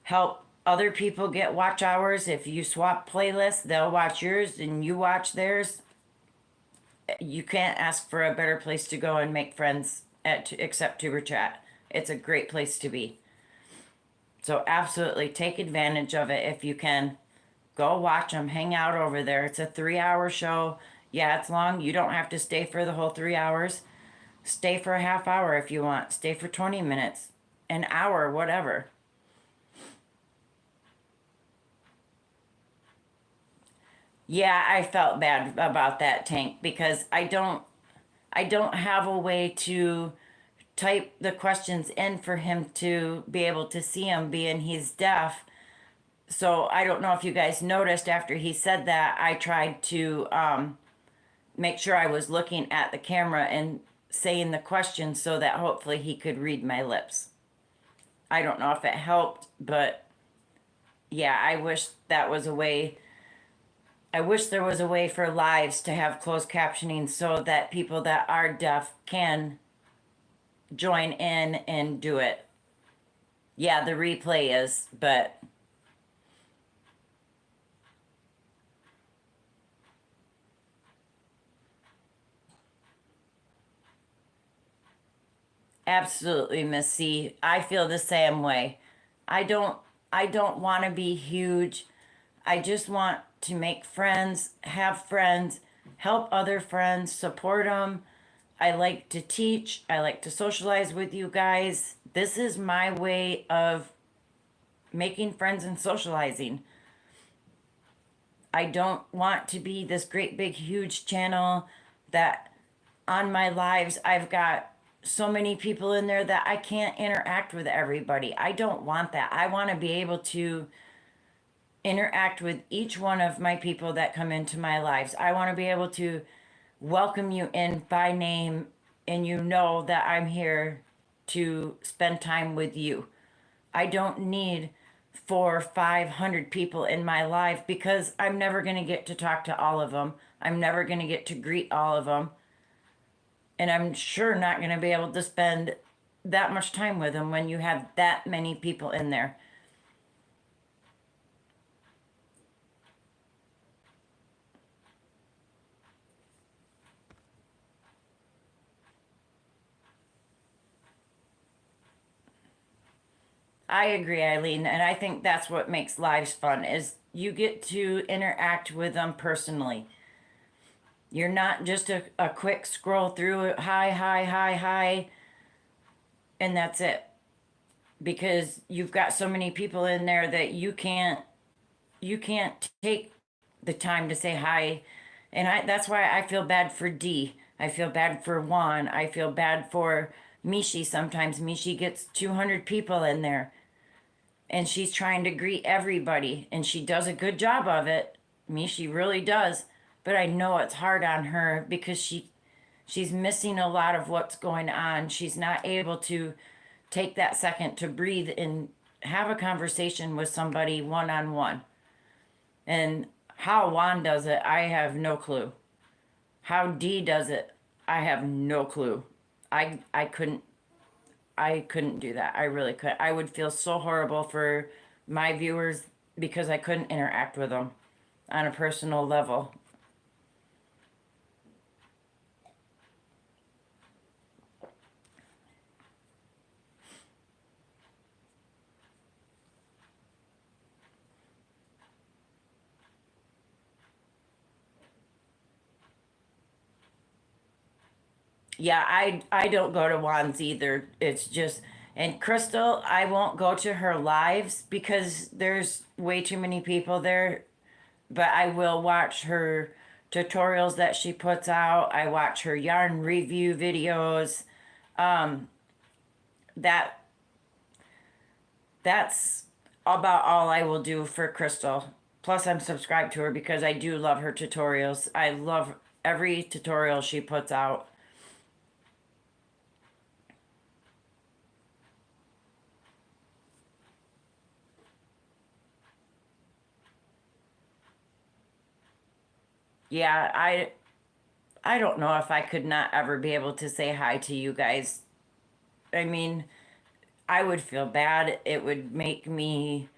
help other people get watch hours. If you swap playlists, they'll watch yours and you watch theirs. You can't ask for a better place to go and make friends except Tuber Chat. It's a great place to be. So absolutely take advantage of it if you can. Go watch them, hang out over there. It's a 3-hour show. Yeah, it's long. You don't have to stay for the whole 3 hours. Stay for a half hour if you want. Stay for 20 minutes, an hour, whatever. Yeah, I felt bad about that, Tank, because I don't have a way to type the questions in for him to be able to see him, being he's deaf. So I don't know if you guys noticed after he said that, I tried to make sure I was looking at the camera and saying the question so that hopefully he could read my lips. I don't know if it helped, but yeah, I wish there was a way for lives to have closed captioning so that people that are deaf can join in and do it. Yeah, the replay is, but absolutely, Miss C. I feel the same way. I don't I don't want to be huge. I just want to make friends, have friends, help other friends, support them. I like to teach. I like to socialize with you guys. This is my way of making friends and socializing. I don't want to be this great big huge channel that on my lives I've got so many people in there that I can't interact with everybody. I don't want that. I want to be able to interact with each one of my people that come into my lives. I want to be able to welcome you in by name and you know that I'm here to spend time with you. I don't need 400 or 500 people in my life because I'm never going to get to talk to all of them. I'm never going to get to greet all of them. And I'm sure not going to be able to spend that much time with them when you have that many people in there. I agree, Eileen, and I think that's what makes lives fun is you get to interact with them personally. You're not just a quick scroll through it, hi, hi, hi, hi, and that's it. Because you've got so many people in there that you can't take the time to say hi. And that's why I feel bad for Dee. I feel bad for Juan. I feel bad for Mishi sometimes. Mishi gets 200 people in there and she's trying to greet everybody and she does a good job of it. Mishi really does. But I know it's hard on her because she's missing a lot of what's going on. She's not able to take that second to breathe and have a conversation with somebody one on one. And how Juan does it, I have no clue. How Dee does it, I have no clue. I couldn't do that. I really could. I would feel so horrible for my viewers because I couldn't interact with them on a personal level. Yeah, I don't go to Juan's either. It's just, and Crystal, I won't go to her lives because there's way too many people there, but I will watch her tutorials that she puts out. I watch her yarn review videos. Um, that that's about all I will do for Crystal. Plus, I'm subscribed to her because I do love her tutorials. I love every tutorial she puts out. Yeah, I don't know if I could not ever be able to say hi to you guys. I mean, I would feel bad. It would make me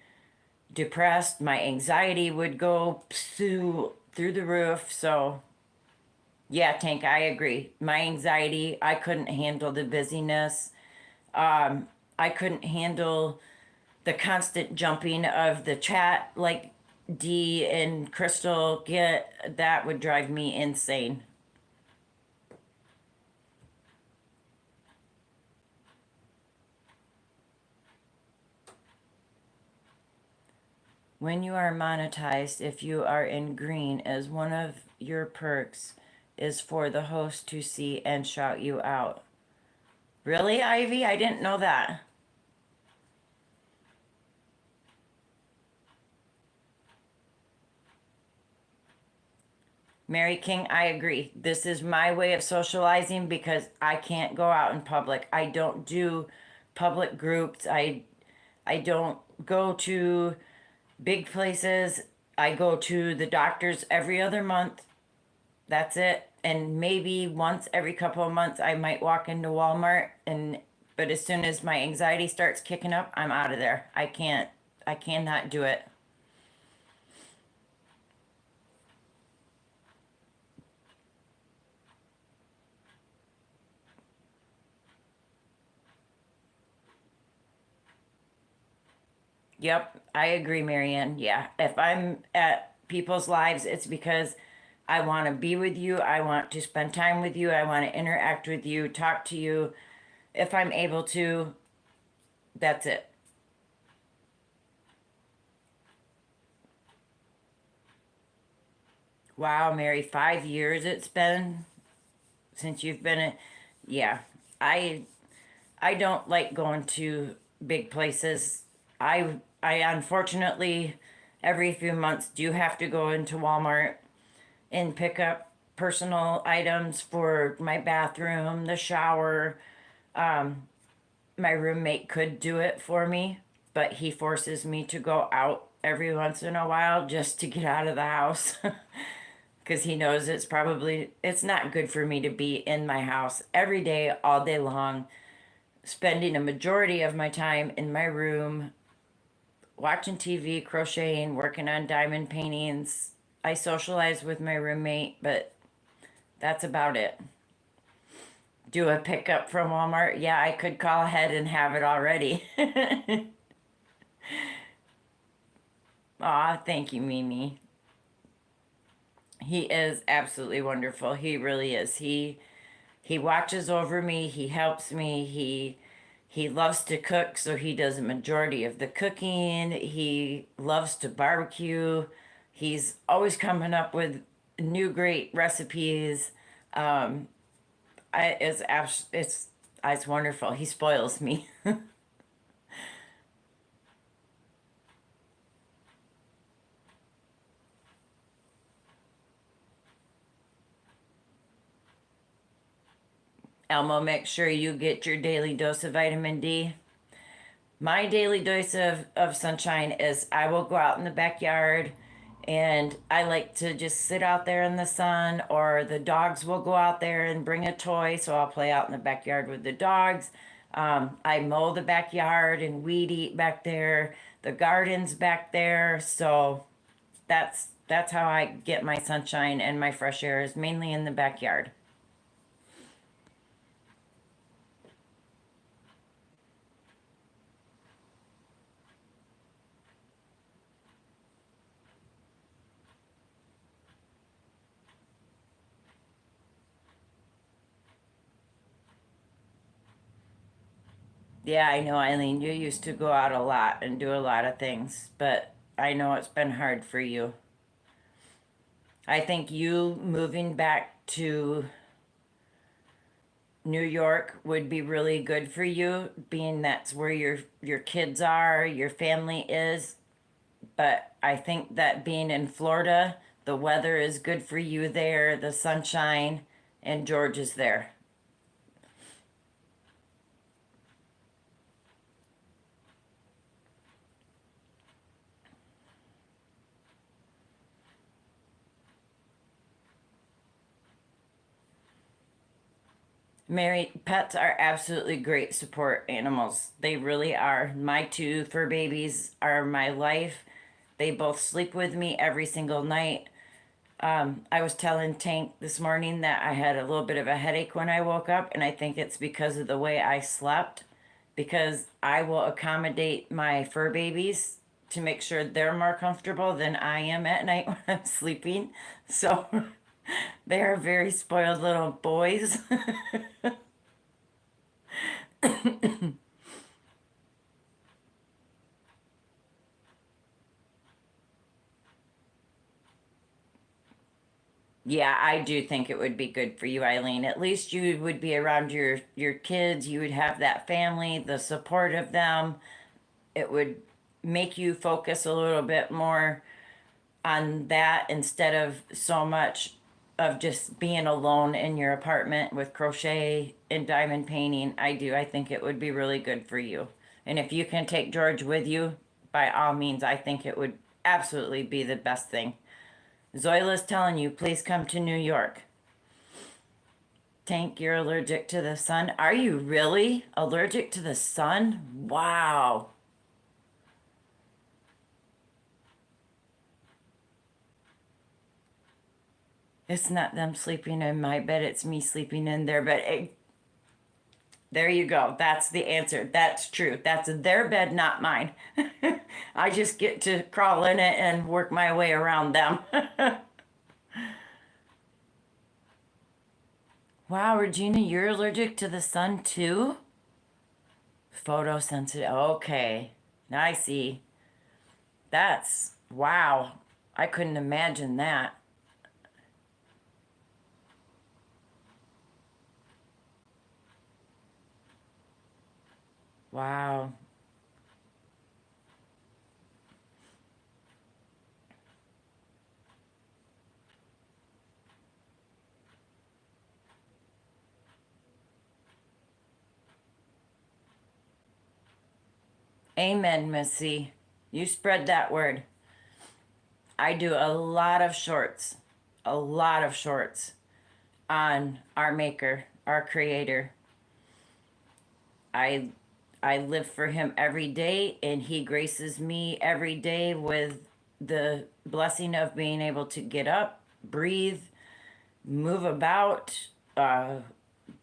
depressed. My anxiety would go through the roof. So, yeah, Tank, I agree. My anxiety, I couldn't handle the busyness. I couldn't handle the constant jumping of the chat like Dee and Crystal get. That would drive me insane. When you are monetized, if you are in green, as one of your perks is for the host to see and shout you out. Really, Ivy? I didn't know that. Mary King, I agree. This is my way of socializing because I can't go out in public. I don't do public groups. I don't go to big places. I go to the doctors every other month. That's it. And maybe once every couple of months I might walk into Walmart, and but as soon as my anxiety starts kicking up, I'm out of there. I cannot do it. Yep, I agree, Marianne. Yeah. If I'm at people's lives, it's because I want to be with you. I want to spend time with you. I want to interact with you, talk to you. If I'm able to, that's it. Wow, Mary, 5 years it's been since you've been in. Yeah, I I don't like going to big places. I unfortunately every few months do have to go into Walmart and pick up personal items for my bathroom, the shower. My roommate could do it for me, but he forces me to go out every once in a while just to get out of the house. Because he knows it's not good for me to be in my house every day all day long, spending a majority of my time in my room watching TV, crocheting, working on diamond paintings. I socialize with my roommate, but that's about it. Do a pickup from Walmart? Yeah, I could call ahead and have it already. Aw, thank you, Mimi. He is absolutely wonderful. He really is. He watches over me. He helps me. He loves to cook, so he does a majority of the cooking. He loves to barbecue. He's always coming up with new great recipes. Um, it's wonderful. He spoils me. Elmo, make sure you get your daily dose of vitamin D. My daily dose of sunshine is I will go out in the backyard and I like to just sit out there in the sun, or the dogs will go out there and bring a toy, so I'll play out in the backyard with the dogs. I mow the backyard and weed eat back there. The garden's back there, so that's how I get my sunshine and my fresh air is mainly in the backyard. Yeah, I know, Eileen. You used to go out a lot and do a lot of things, but I know it's been hard for you. I think you moving back to New York would be really good for you, being that's where your kids are, your family is. But I think that being in Florida, the weather is good for you there, the sunshine, and George is there. Mary, pets are absolutely great support animals. They really are. My two fur babies are my life. They both sleep with me every single night. I was telling Tank this morning that I had a little bit of a headache when I woke up, and I think it's because of the way I slept, because I will accommodate my fur babies to make sure they're more comfortable than I am at night when I'm sleeping. So they are very spoiled little boys. Yeah, I do think it would be good for you, Eileen. At least you would be around your kids. You would have that family, the support of them. It would make you focus a little bit more on that instead of so much of just being alone in your apartment with crochet and diamond painting. I do. I think it would be really good for you. And if you can take George with you, by all means, I think it would absolutely be the best thing. Zoila's telling you, please come to New York. Tank, you're allergic to the sun. Are you really allergic to the sun? Wow. It's not them sleeping in my bed, it's me sleeping in their bed. There you go. That's the answer. That's true. That's their bed, not mine. I just get to crawl in it and work my way around them. Wow, Regina, you're allergic to the sun too? Photosensitive. Okay. I see. That's wow. I couldn't imagine that. Wow. Amen, Missy. You spread that word. I do a lot of shorts, a lot of shorts on our maker, our creator. I I live for him every day and he graces me every day with the blessing of being able to get up, breathe, move about, uh,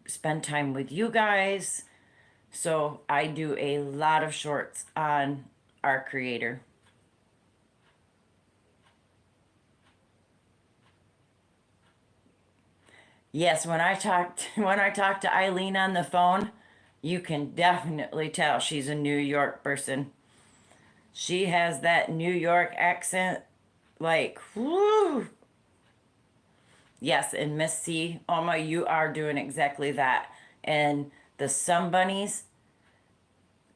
spend time with you guys. So I do a lot of shorts on our creator. Yes, when I talked to Eileen on the phone, you can definitely tell she's a New York person. She has that New York accent, like whoo. Yes, and Miss C, Oma, you are doing exactly that. And the Sun Bunnies,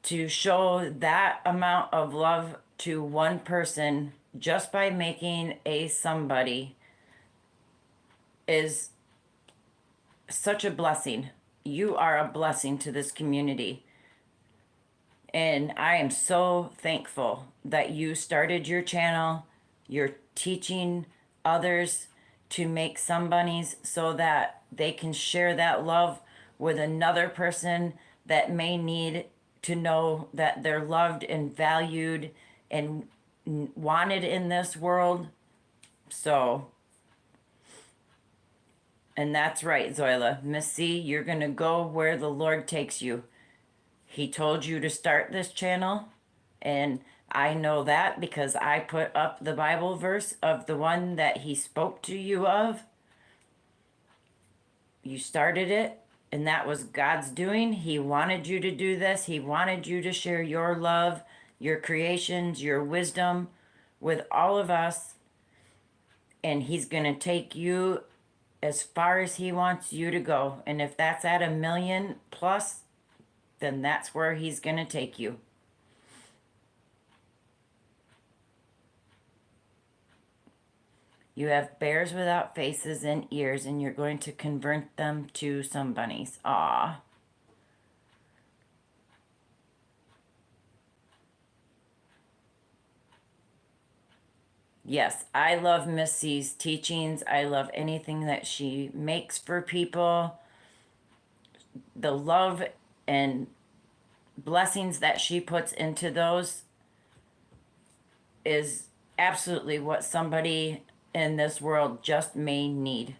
to show that amount of love to one person just by making a somebody is such a blessing. You are a blessing to this community. And I am so thankful that you started your channel. You're teaching others to make some bunnies so that they can share that love with another person that may need to know that they're loved and valued and wanted in this world. So, and that's right, Zoila. Miss C, you're going to go where the Lord takes you. He told you to start this channel, and I know that because I put up the Bible verse of the one that he spoke to you of. You started it, And that was God's doing. He wanted you to do this. He wanted you to share your love, your creations, your wisdom with all of us. And He's going to take you as far as He wants you to go. And if that's at 1,000,000 plus, then that's where He's going to take you. You have bears without faces and ears, and you're going to convert them to some bunnies. Aw. Yes, I love Miss C's teachings. I love anything that she makes for people. The love and blessings that she puts into those is absolutely what somebody in this world just may need.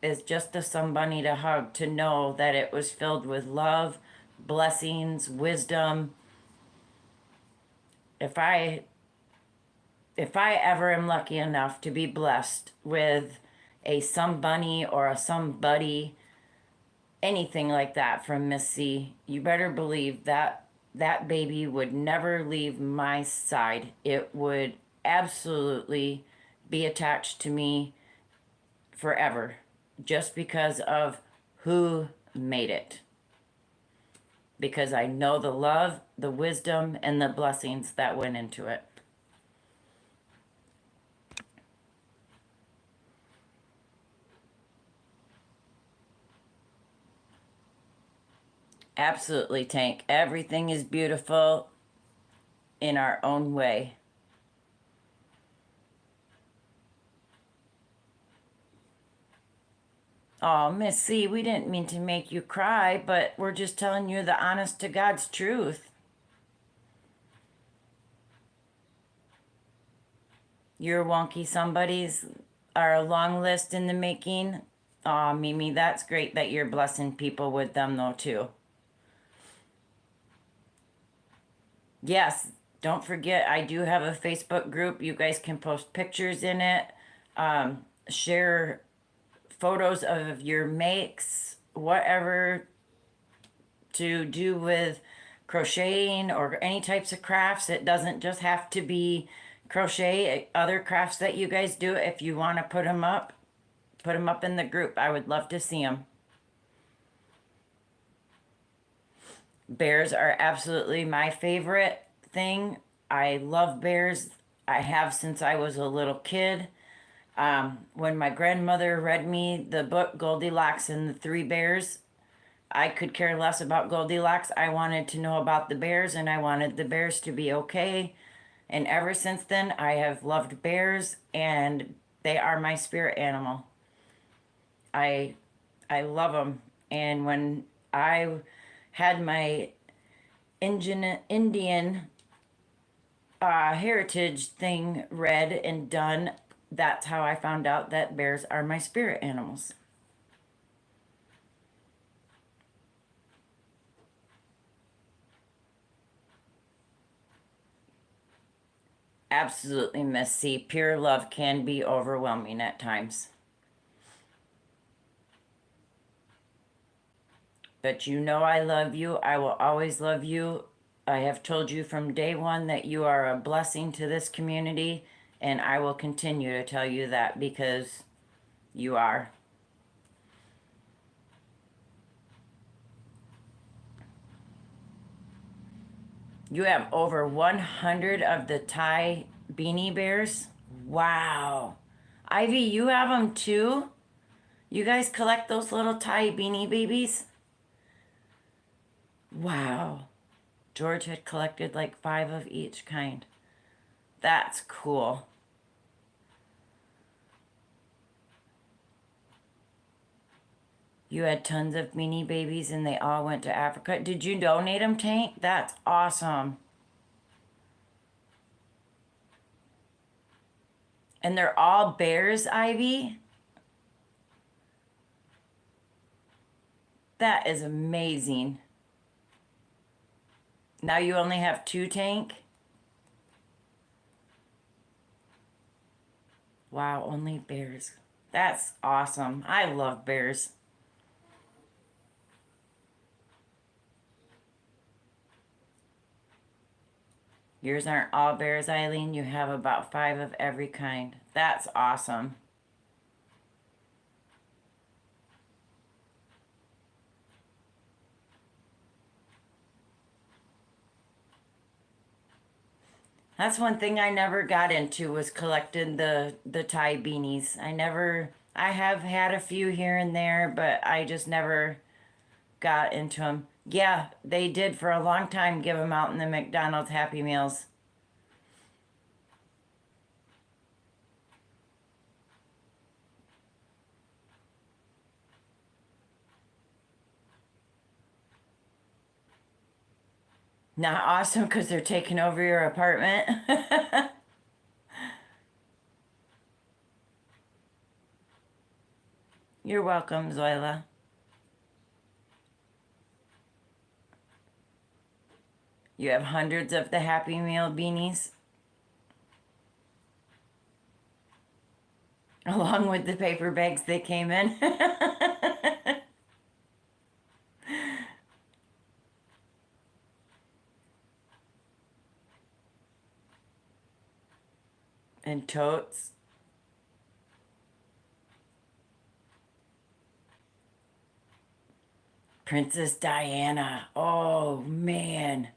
Is just a somebody to hug, to know that it was filled with love, blessings, wisdom. If I ever am lucky enough to be blessed with a somebody or a somebody, anything like that from Miss C, you better believe that that baby would never leave my side. It would absolutely be attached to me forever, just because of who made it. Because I know the love, the wisdom, and the blessings that went into it. Absolutely, Tank. Everything is beautiful in our own way. Oh, Miss C, we didn't mean to make you cry, but we're just telling you the honest to God's truth. Your wonky somebodies are a long list in the making. Aw, Mimi, that's great that you're blessing people with them, though, too. Yes, don't forget, I do have a Facebook group. You guys can post pictures in it, share photos of your makes, whatever to do with crocheting or any types of crafts. It doesn't just have to be crochet. Other crafts that you guys do, if you want to put them up in the group. I would love to see them. Bears are absolutely my favorite thing. I love bears. I have since I was a little kid. When my grandmother read me the book Goldilocks and the Three Bears, I could care less about Goldilocks. I wanted to know about the bears, and I wanted the bears to be okay. And ever since then, I have loved bears, and they are my spirit animal. I love them. And when I had my Indian heritage thing read and done, that's how I found out that bears are my spirit animals. Absolutely, Miss C. Pure love can be overwhelming at times. But you know I love you. I will always love you. I have told you from day one that you are a blessing to this community, and I will continue to tell you that because you are. You have over 100 of the Thai beanie bears? Wow. Ivy, you have them too? You guys collect those little Thai beanie babies? Wow. George had collected like 5 of each kind. That's cool. You had tons of beanie babies and they all went to Africa. Did you donate them, Tank? That's awesome. And they're all bears, Ivy? That is amazing. Now you only have 2, Tank? Wow, only bears. That's awesome. I love bears. Yours aren't all bears, Eileen. You have about 5 of every kind. That's awesome. That's one thing I never got into was collecting the tie beanies. I have had a few here and there, but I just never got into them. Yeah, they did for a long time give them out in the McDonald's Happy Meals. Not awesome because they're taking over your apartment. You're welcome, Zoila. You have hundreds of the Happy Meal beanies along with the paper bags they came in. And totes. Princess Diana. Oh, man.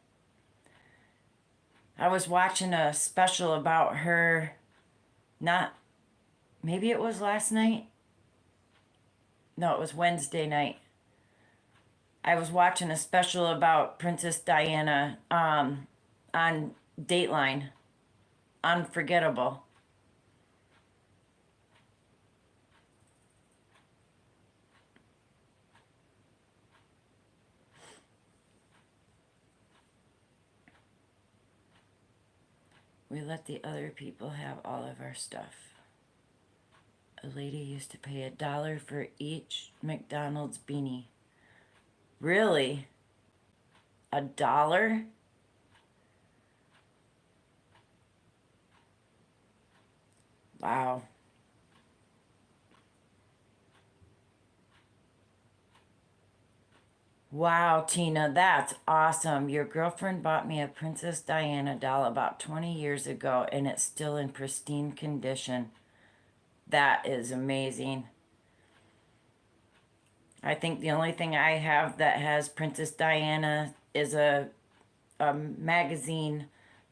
I was watching a special about her, not, maybe it was last night. No, it was Wednesday night. I was watching a special about Princess Diana on Dateline. Unforgettable. We let the other people have all of our stuff. A lady used to pay $1 for each McDonald's beanie. Really? $1? Wow. Wow, Tina, that's awesome. Your girlfriend bought me a Princess Diana doll about 20 years ago and it's still in pristine condition. That is amazing. I think the only thing I have that has Princess Diana is a magazine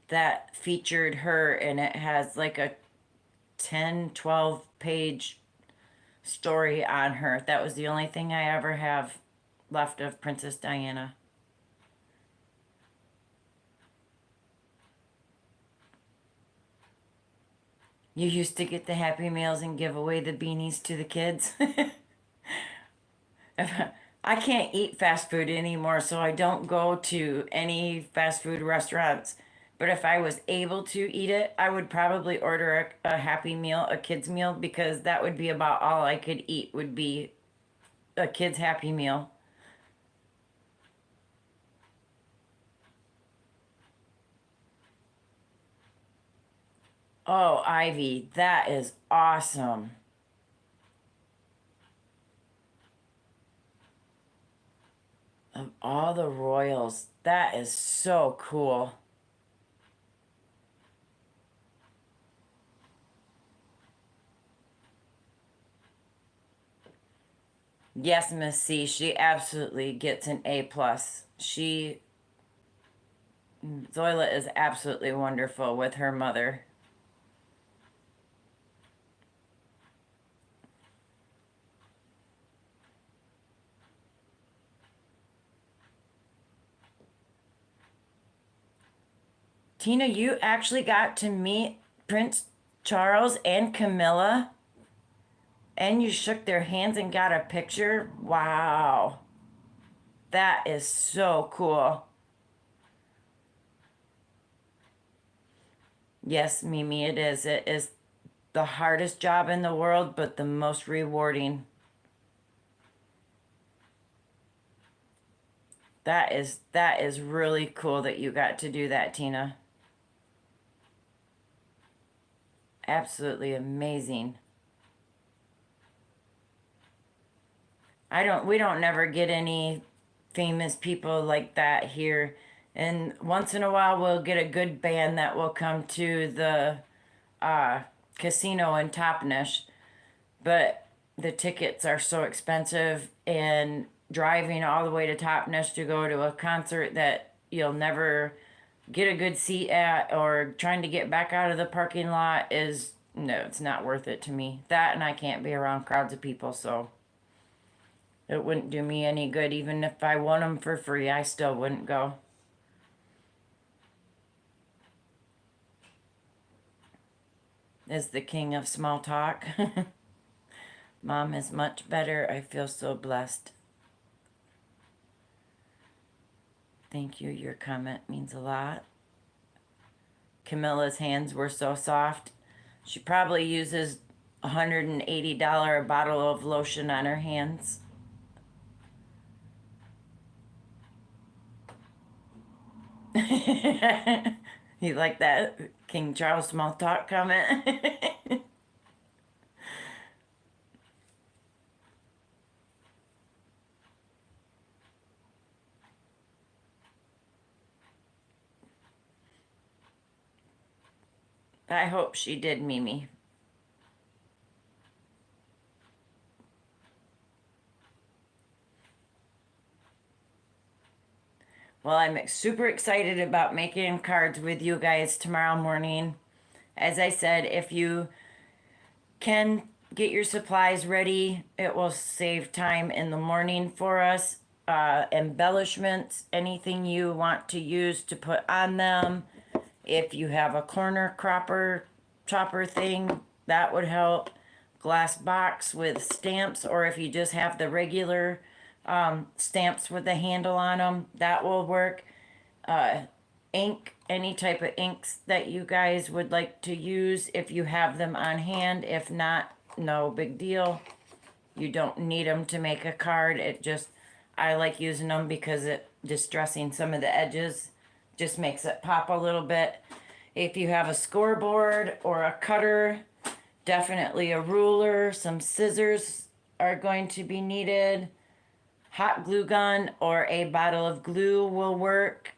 that featured her and it has like a 10, 12 page story on her. That was the only thing I ever have left of Princess Diana. You used to get the Happy Meals and give away the beanies to the kids. I can't eat fast food anymore, so I don't go to any fast food restaurants. But if I was able to eat it, I would probably order a Happy Meal, a kid's meal, because that would be about all I could eat would be a kid's Happy Meal. Oh, Ivy, that is awesome. Of all the royals, that is so cool. Yes, Miss C, she absolutely gets an A plus. Zoila is absolutely wonderful with her mother. Tina, you actually got to meet Prince Charles and Camilla, and you shook their hands and got a picture. Wow, that is so cool. Yes, Mimi, it is. It is the hardest job in the world, but the most rewarding. That is really cool that you got to do that, Tina. Absolutely amazing. We don't never get any famous people like that here. And once in a while, we'll get a good band that will come to the uh, casino in Toppenish. But the tickets are so expensive, and driving all the way to Toppenish to go to a concert that you'll never get a good seat at, or trying to get back out of the parking lot is no, it's not worth it to me. That, and I can't be around crowds of people, so it wouldn't do me any good. Even if I won them for free, I still wouldn't go. Is the king of small talk. Mom is much better. I feel so blessed. Thank you. Your comment means a lot. Camilla's hands were so soft. She probably uses $180 bottle of lotion on her hands. You like that King Charles small talk comment? I hope she did, Mimi. Well, I'm super excited about making cards with you guys tomorrow morning. As I said, if you can get your supplies ready, it will save time in the morning for us. Embellishments, anything you want to use to put on them. If you have a corner chopper thing, that would help. Glass box with stamps, or if you just have the regular stamps with the handle on them, that will work. Ink, any type of inks that you guys would like to use if you have them on hand. If not, no big deal. You don't need them to make a card. I like using them because it distressing some of the edges just makes it pop a little bit. If you have a scoreboard or a cutter, definitely a ruler, some scissors are going to be needed. Hot glue gun or a bottle of glue will work.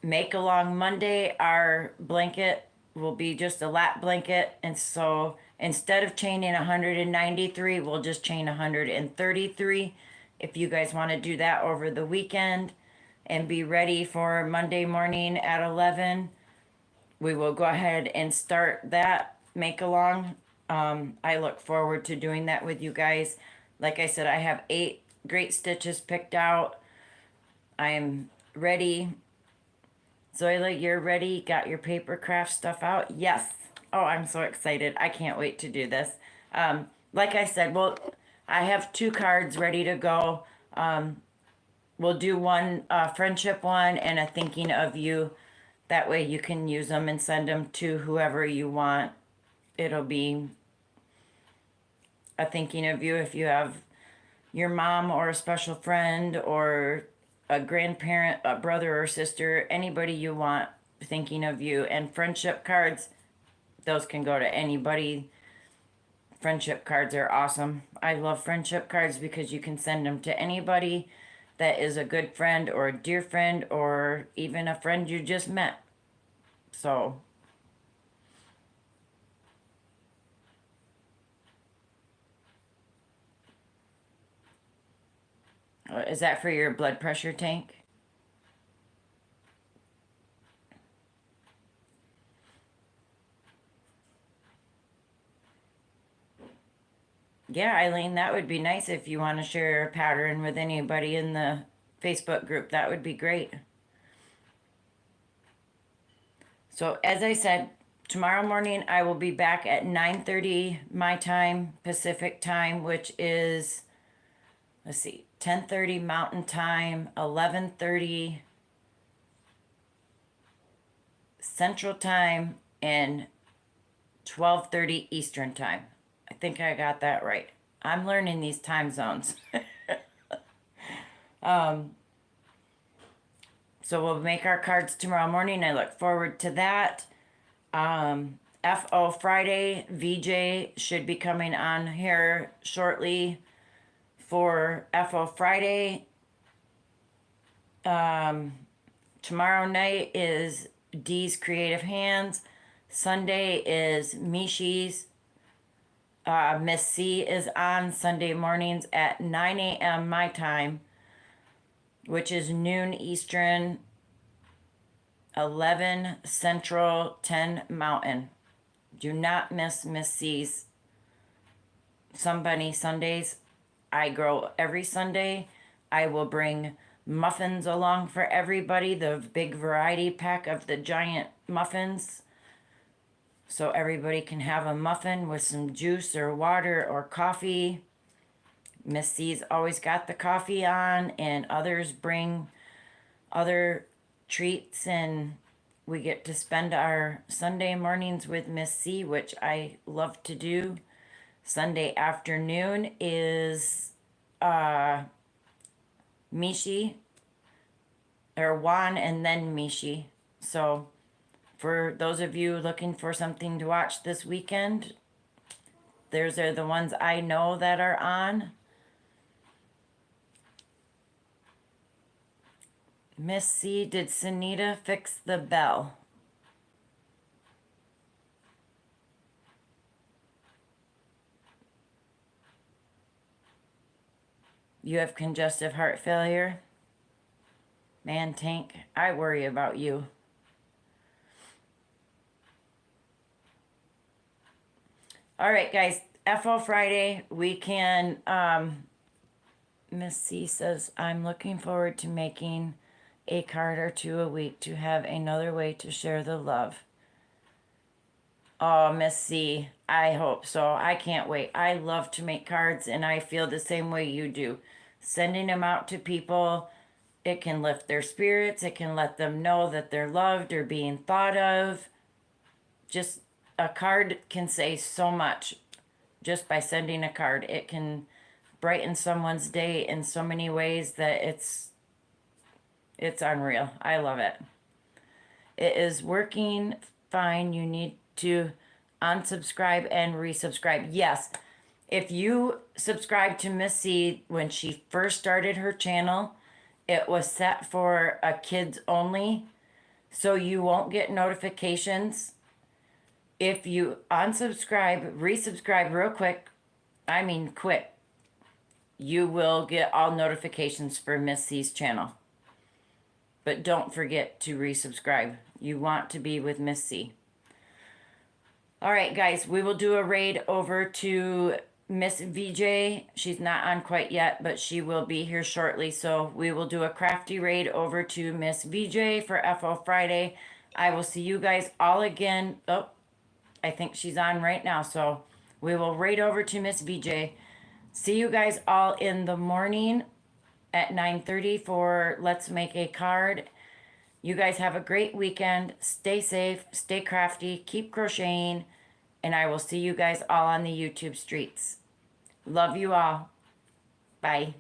Make Along Monday, our blanket will be just a lap blanket, and so instead of chaining 193, we'll just chain 133 if you guys want to do that over the weekend and be ready for Monday morning at 11. We will go ahead and start that make along. I look forward to doing that with you guys. Like I said, I have 8 great stitches picked out. I'm ready. Zoila, you're ready? Got your paper craft stuff out? Yes. Oh, I'm so excited. I can't wait to do this. Like I said, well, I have 2 cards ready to go. We'll do one friendship one and a thinking of you. That way you can use them and send them to whoever you want. It'll be a thinking of you if you have your mom or a special friend or a grandparent, a brother or sister, anybody you want thinking of you. And friendship cards, those can go to anybody. Friendship cards are awesome. I love friendship cards because you can send them to anybody that is a good friend or a dear friend or even a friend you just met. So is that for your blood pressure tank? Yeah, Eileen, that would be nice if you want to share a pattern with anybody in the Facebook group. That would be great. So as I said, tomorrow morning I will be back at 9:30 my time, Pacific time, which is, let's see, 10:30 Mountain Time, 11:30 Central Time, and 12:30 Eastern Time. I think I got that right. I'm learning these time zones. So we'll make our cards tomorrow morning. I look forward to that. FO Friday, VJ should be coming on here shortly for FO Friday. Tomorrow night is Dee's Creative Hands. Sunday is Mishi's. Miss C is on Sunday mornings at 9 a.m. my time, which is noon Eastern, 11 Central, 10 Mountain. Do not miss Miss C's Somebody Sundays. I grow every Sunday. I will bring muffins along for everybody, the big variety pack of the giant muffins. So everybody can have a muffin with some juice or water or coffee. Miss C's always got the coffee on, and others bring other treats, and we get to spend our Sunday mornings with Miss C, which I love to do. Sunday afternoon is Mishi, or Juan and then Mishi. So for those of you looking for something to watch this weekend, those are the ones I know that are on. Miss C, did Sunita fix the bell? You have congestive heart failure? Man, Tank, I worry about you. All right, guys, FO Friday, we can, Miss C says, I'm looking forward to making a card or two a week to have another way to share the love. Oh, Miss C, I hope so. I can't wait. I love to make cards, and I feel the same way you do. Sending them out to people, it can lift their spirits. It can let them know that they're loved or being thought of. Just a card can say so much just by sending a card. It can brighten someone's day in so many ways that it's unreal. I love it. It is working fine. You need to unsubscribe and resubscribe. Yes, if you subscribe to Miss C when she first started her channel, it was set for a kids only, so you won't get notifications. If you unsubscribe, resubscribe real quick, I mean quick, you will get all notifications for Miss C's channel. But don't forget to resubscribe. You want to be with Miss C. All right, guys, we will do a raid over to Miss VJ. She's not on quite yet, but she will be here shortly. So we will do a crafty raid over to Miss VJ for FO Friday. I will see you guys all again. Oh, I think she's on right now. So we will raid over to Miss VJ. See you guys all in the morning at 9:30 for Let's Make a Card. You guys have a great weekend. Stay safe, stay crafty, keep crocheting, and I will see you guys all on the YouTube streets. Love you all. Bye.